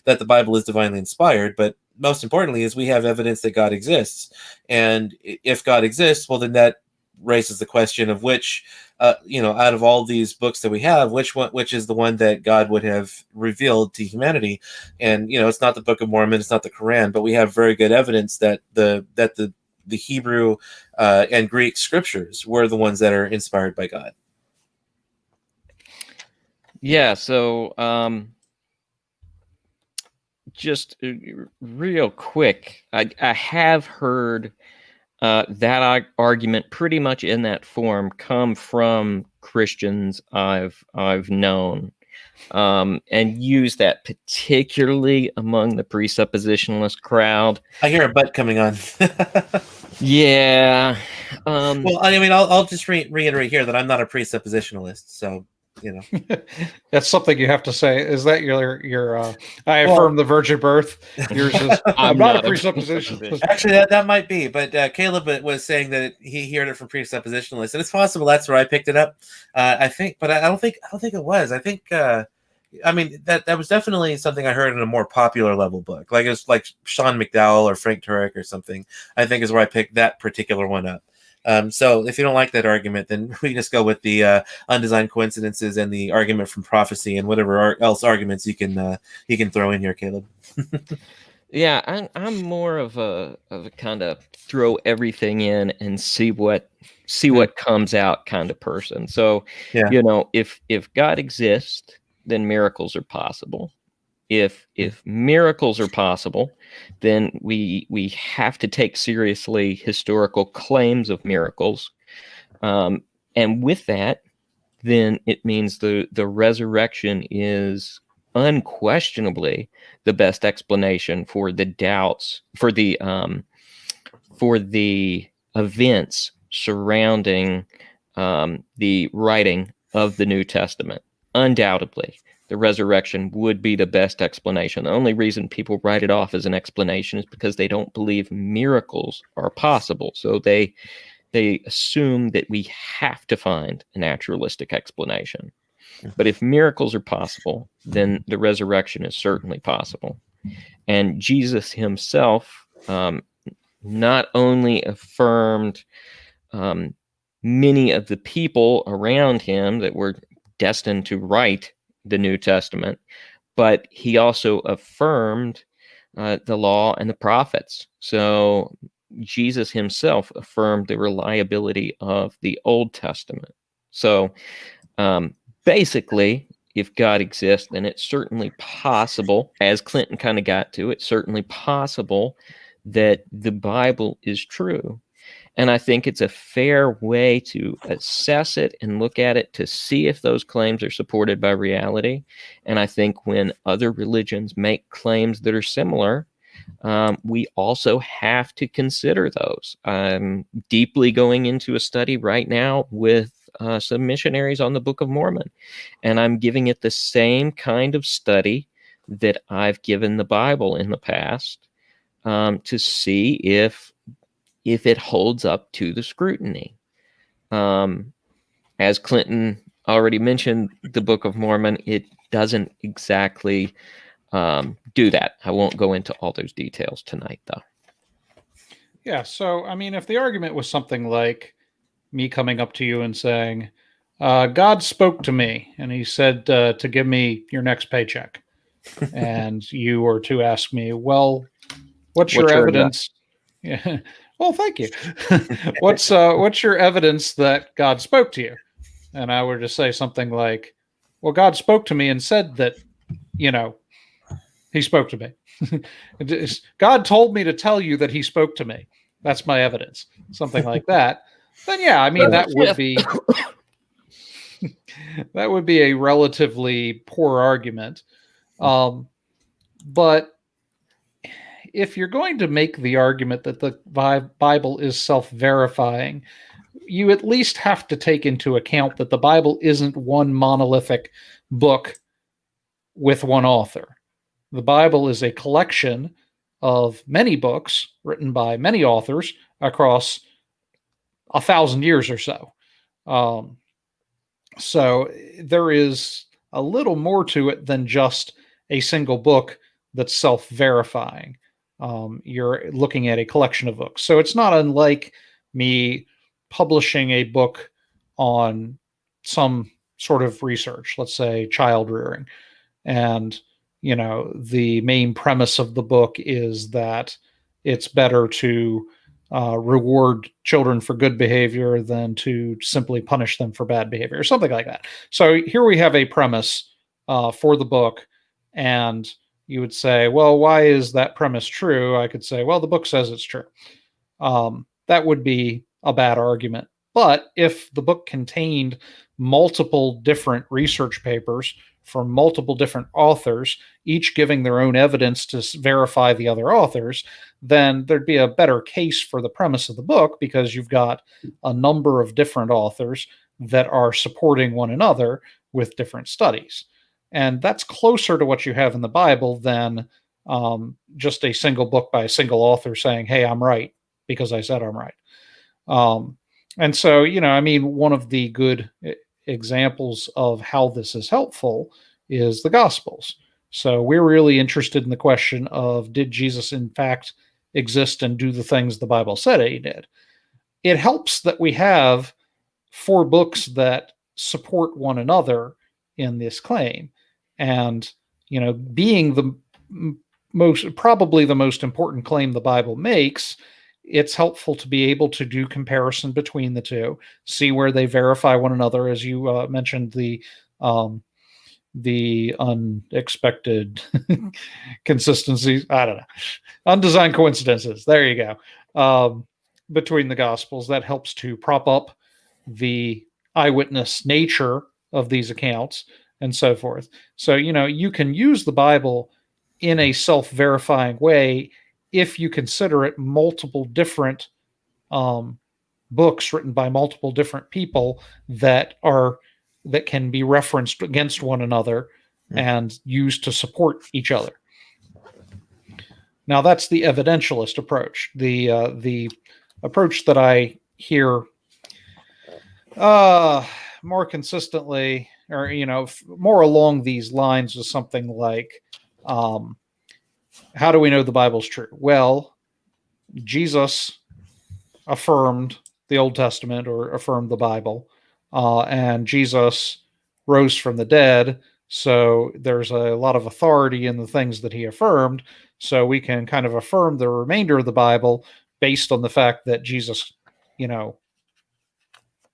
that the Bible is divinely inspired. But most importantly is we have evidence that God exists, and if God exists, well, then that raises the question of which out of all these books that we have, which is the one that God would have revealed to humanity. And it's not the Book of Mormon, it's not the Quran, but we have very good evidence that the Hebrew and Greek scriptures were the ones that are inspired by God. Yeah, so just real quick, I have heard that argument pretty much in that form come from Christians I've known, and use that particularly among the presuppositionalist crowd. I hear a butt coming on. Yeah. Well, I mean, I'll just reiterate here that I'm not a presuppositionalist, so That's something you have to say. Is that your I affirm the virgin birth? Yours is I'm not a presuppositionalist. Actually, that might be, but Caleb was saying that he heard it from presuppositionalists, and it's possible that's where I picked it up. I think, but I don't think it was. I think I mean that was definitely something I heard in a more popular level book, like it was like Sean McDowell or Frank Turek or something. I think is where I picked that particular one up. So if you don't like that argument, then we just go with the undesigned coincidences and the argument from prophecy and whatever else arguments you can throw in here, Caleb. Yeah, I'm more of a kind of throw everything in and see what comes out kind of person. So, if God exists, then miracles are possible. If miracles are possible, then we have to take seriously historical claims of miracles, and with that, then it means the resurrection is unquestionably the best explanation for the doubts, for the events surrounding the writing of the New Testament. Undoubtedly, the resurrection would be the best explanation. The only reason people write it off as an explanation is because they don't believe miracles are possible. So they assume that we have to find a naturalistic explanation. But if miracles are possible, then the resurrection is certainly possible. And Jesus himself not only affirmed many of the people around him that were destined to write the New Testament, but he also affirmed the law and the prophets. So Jesus himself affirmed the reliability of the Old Testament. So basically, if God exists, then it's certainly possible, as Clinton kind of got to, it's certainly possible that the Bible is true. And I think it's a fair way to assess it and look at it to see if those claims are supported by reality. And I think when other religions make claims that are similar, we also have to consider those. I'm deeply going into a study right now with some missionaries on the Book of Mormon, and I'm giving it the same kind of study that I've given the Bible in the past, to see if it holds up to the scrutiny. As Clinton already mentioned, the Book of Mormon, it doesn't exactly do that. I won't go into all those details tonight, though. Yeah. So, I mean, if the argument was something like me coming up to you and saying, God spoke to me and he said to give me your next paycheck. And you were to ask me, well, what's your evidence? Yeah. Well, thank you. What's your evidence that God spoke to you? And I were to say something like, well, God spoke to me and said that, he spoke to me. God told me to tell you that he spoke to me. That's my evidence. Something like that. Then yeah, I mean that would be a relatively poor argument. But if you're going to make the argument that the Bible is self-verifying, you at least have to take into account that the Bible isn't one monolithic book with one author. The Bible is a collection of many books written by many authors across 1,000 years or so. So there is a little more to it than just a single book that's self-verifying. You're looking at a collection of books. So it's not unlike me publishing a book on some sort of research, let's say child rearing. And, the main premise of the book is that it's better to reward children for good behavior than to simply punish them for bad behavior or something like that. So here we have a premise for the book, and you would say, well, why is that premise true? I could say, well, the book says it's true. That would be a bad argument. But if the book contained multiple different research papers from multiple different authors, each giving their own evidence to verify the other authors, then there'd be a better case for the premise of the book because you've got a number of different authors that are supporting one another with different studies. And that's closer to what you have in the Bible than just a single book by a single author saying, hey, I'm right because I said I'm right. And so, one of the good examples of how this is helpful is the Gospels. So we're really interested in the question of, did Jesus in fact exist and do the things the Bible said he did? It helps that we have 4 books that support one another in this claim. And, being the probably the most important claim the Bible makes, it's helpful to be able to do comparison between the two, see where they verify one another, as you mentioned, the unexpected consistencies. I don't know, undesigned coincidences. There you go. Between the Gospels, that helps to prop up the eyewitness nature of these accounts and so forth. So, you can use the Bible in a self-verifying way if you consider it multiple different books written by multiple different people that can be referenced against one another and used to support each other. Now, that's the evidentialist approach. The approach that I hear more consistently, or more along these lines, is something like, how do we know the Bible's true? Well, Jesus affirmed the Old Testament or affirmed the Bible, and Jesus rose from the dead. So there's a lot of authority in the things that he affirmed. So we can kind of affirm the remainder of the Bible based on the fact that Jesus,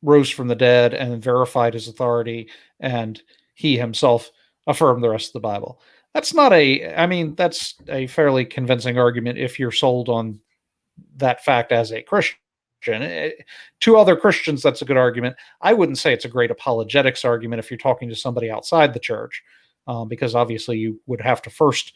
rose from the dead and verified his authority, and he himself affirmed the rest of the Bible. That's a fairly convincing argument if you're sold on that fact as a Christian. To other Christians, that's a good argument. I wouldn't say it's a great apologetics argument if you're talking to somebody outside the church, because obviously you would have to first,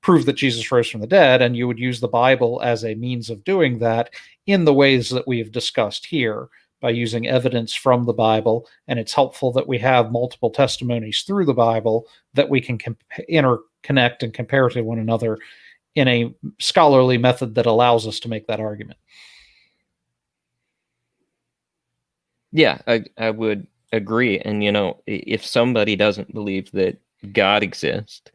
prove that Jesus rose from the dead, and you would use the Bible as a means of doing that in the ways that we have discussed here, by using evidence from the Bible. And it's helpful that we have multiple testimonies through the Bible that we can interconnect and compare to one another in a scholarly method that allows us to make that argument. Yeah, I would agree. And, if somebody doesn't believe that God exists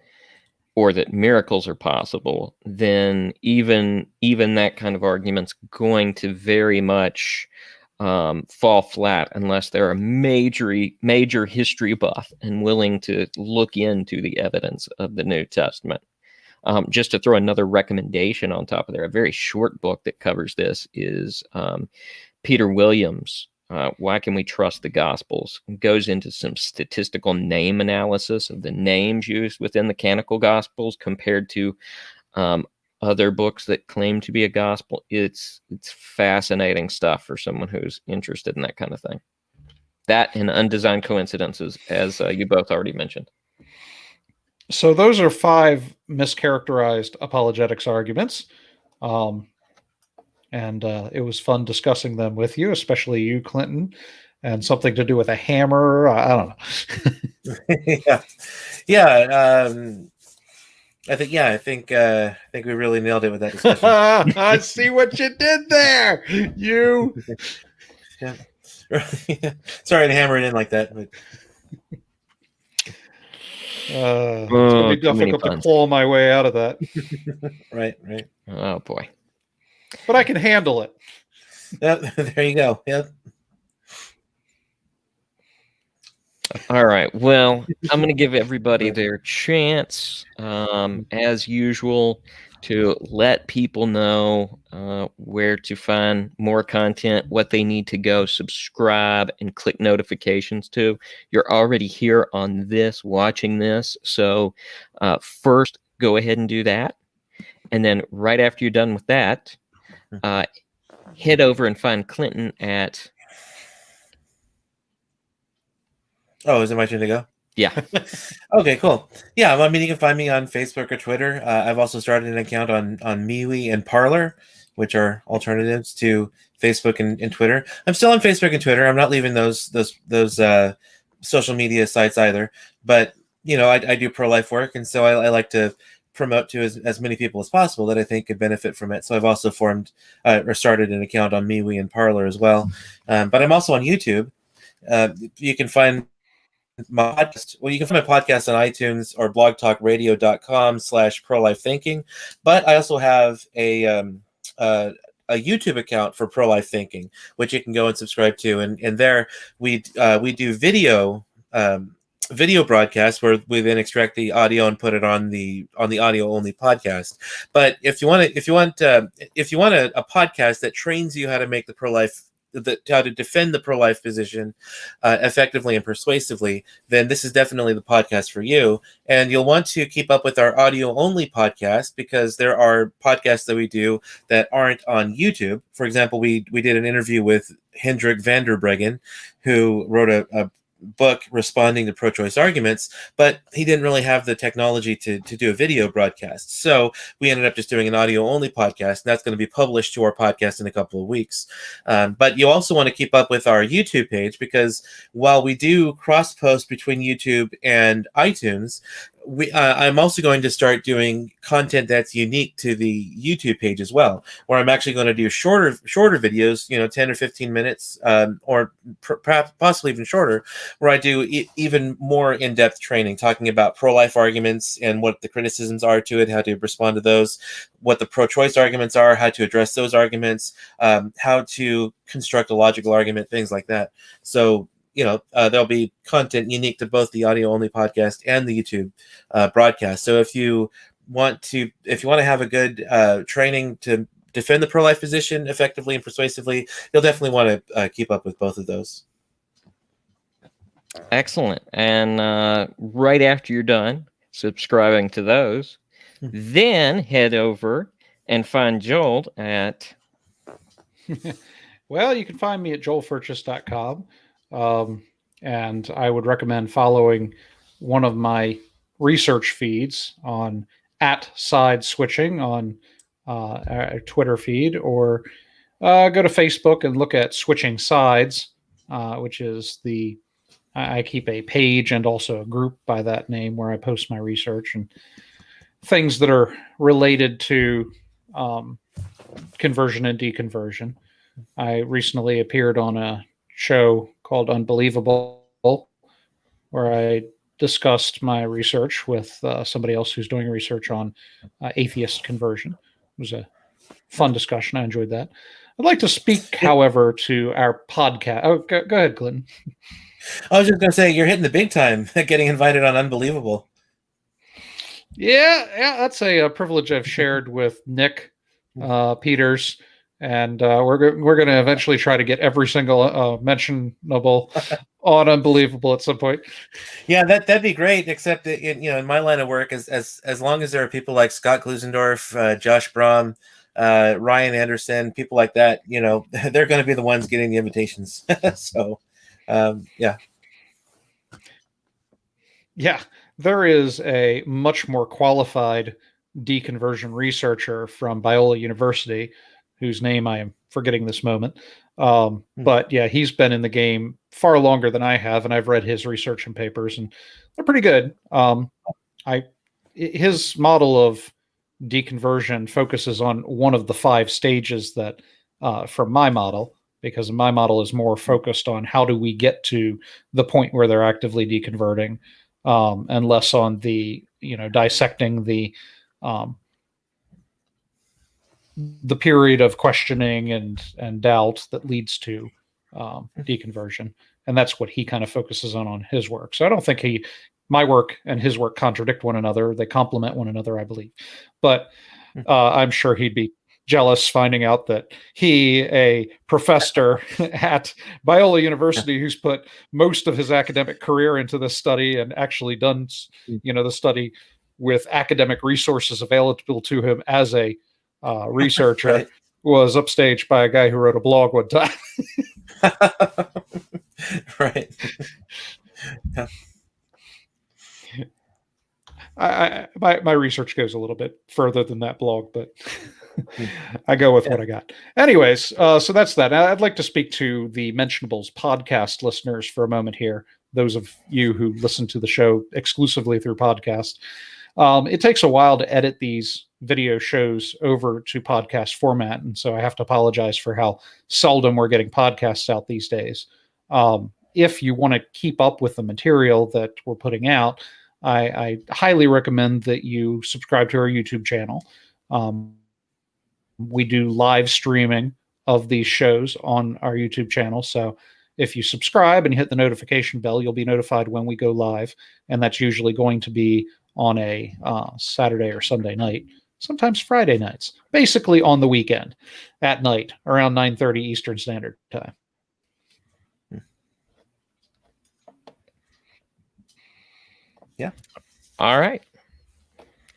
or that miracles are possible, then even that kind of argument's going to very much fall flat unless they're a major history buff and willing to look into the evidence of the New Testament. Just to throw another recommendation on top of there, a very short book that covers this is Peter Williams' Why Can We Trust the Gospels? It goes into some statistical name analysis of the names used within the canonical Gospels compared to other books that claim to be a gospel. It's fascinating stuff for someone who's interested in that kind of thing. That and undesigned coincidences, as you both already mentioned. So those are 5 mischaracterized apologetics arguments. And it was fun discussing them with you, especially you, Clinton, and something to do with a hammer. I don't know. Yeah. I think we really nailed it with that discussion. I see what you did there. You. Yeah. Sorry to hammer it in like that, but It's going to be difficult to claw my way out of that. Right. Oh boy. But I can handle it. Yep, there you go. Yep. All right. Well, I'm going to give everybody their chance, as usual, to let people know where to find more content, what they need to go subscribe and click notifications to. You're already here on this, watching this. So first, go ahead and do that. And then right after you're done with that, head over and find Clinton at... Oh, is it my turn to go? Yeah. Okay, cool. Yeah, I mean, you can find me on Facebook or Twitter. I've also started an account on MeWe and Parler, which are alternatives to Facebook and Twitter. I'm still on Facebook and Twitter. I'm not leaving those social media sites either. But I do pro-life work, and so I like to promote to as many people as possible that I think could benefit from it. So I've also formed or started an account on MeWe and Parler as well. But I'm also on YouTube. You can find my podcast. Well, you can find my podcast on iTunes or blogtalkradio.com/prolifethinking. But I also have a YouTube account for Pro-Life Thinking, which you can go and subscribe to. And there we do video broadcasts where we then extract the audio and put it on the audio only podcast. But if you want a podcast that trains you how to make the pro-life, how to defend the pro-life position effectively and persuasively, then this is definitely the podcast for you. And you'll want to keep up with our audio-only podcast, because there are podcasts that we do that aren't on YouTube. For example, we did an interview with Hendrik van der Breggen, who wrote a book responding to pro-choice arguments, but he didn't really have the technology to do a video broadcast. So we ended up just doing an audio-only podcast, and that's going to be published to our podcast in a couple of weeks. But you also want to keep up with our YouTube page, because while we do cross-post between YouTube and iTunes, I'm also going to start doing content that's unique to the YouTube page as well, where I'm actually going to do shorter videos, 10 or 15 minutes, or perhaps possibly even shorter, where I do even more in-depth training, talking about pro-life arguments and what the criticisms are to it, how to respond to those, what the pro-choice arguments are, how to address those arguments, how to construct a logical argument, things like that. So there'll be content unique to both the audio-only podcast and the YouTube broadcast. So if you want to have a good training to defend the pro-life position effectively and persuasively, you'll definitely want to keep up with both of those. Excellent. And right after you're done subscribing to those, then head over and find Joel at... Well, you can find me at joelfurchess.com. And I would recommend following one of my research feeds on @SideSwitching on our Twitter feed, or go to Facebook and look at Switching Sides, which is I keep a page and also a group by that name where I post my research and things that are related to conversion and deconversion. I recently appeared on a show called Unbelievable, where I discussed my research with somebody else who's doing research on atheist conversion. It was a fun discussion. I enjoyed that. I'd like to speak, however, to our podcast. Oh, go ahead, Clinton. I was just going to say, you're hitting the big time getting invited on Unbelievable. Yeah, that's a privilege I've shared with Nick Peters, and we're going to eventually try to get every single mentionable on Unbelievable at some point. Yeah, that'd be great. Except that, in my line of work, as long as there are people like Scott Klusendorf, Josh Brom, Ryan Anderson, people like that, they're going to be the ones getting the invitations. So, yeah. Yeah, there is a much more qualified deconversion researcher from Biola University, whose name I am forgetting this moment. But yeah, he's been in the game far longer than I have, and I've read his research and papers, and they're pretty good. His model of deconversion focuses on one of the 5 stages that from my model, because my model is more focused on how do we get to the point where they're actively deconverting, and less on the dissecting the period of questioning and doubt that leads to deconversion, and that's what he kind of focuses on his work. So I don't think my work and his work contradict one another; they complement one another, I believe. But I'm sure he'd be jealous finding out that he, a professor at Biola University, who's put most of his academic career into this study and actually done, the study with academic resources available to him as a researcher, Right. was upstaged by a guy who wrote a blog one time. Right. My research goes a little bit further than that blog, but I go with what I got. Anyways, so that's that. I'd like to speak to the Mentionables podcast listeners for a moment here. Those of you who listen to the show exclusively through podcast. It takes a while to edit these video shows over to podcast format, and so I have to apologize for how seldom we're getting podcasts out these days. If you want to keep up with the material that we're putting out, I highly recommend that you subscribe to our YouTube channel. We do live streaming of these shows on our YouTube channel. So if you subscribe and you hit the notification bell, you'll be notified when we go live. And that's usually going to be on a Saturday or Sunday night, sometimes Friday nights, basically on the weekend at night around 9:30 Eastern Standard Time. Yeah. All right.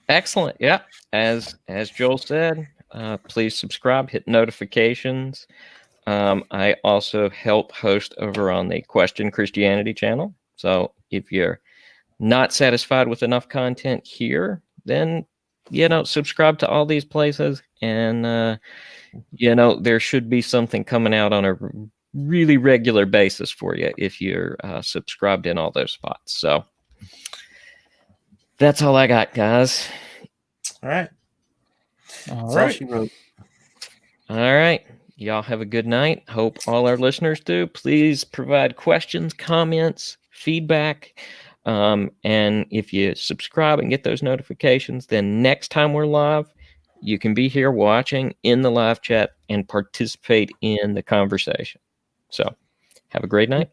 Excellent. Yeah. As Joel said, please subscribe, hit notifications. I also help host over on the Question Christianity channel. So if you're not satisfied with enough content here, then, subscribe to all these places. And, there should be something coming out on a really regular basis for you if you're subscribed in all those spots. So that's all I got, guys. All right. All That's right. all she wrote. All right. Y'all have a good night. Hope all our listeners do. Please provide questions, comments, feedback. And if you subscribe and get those notifications, then next time we're live, you can be here watching in the live chat and participate in the conversation. So have a great night.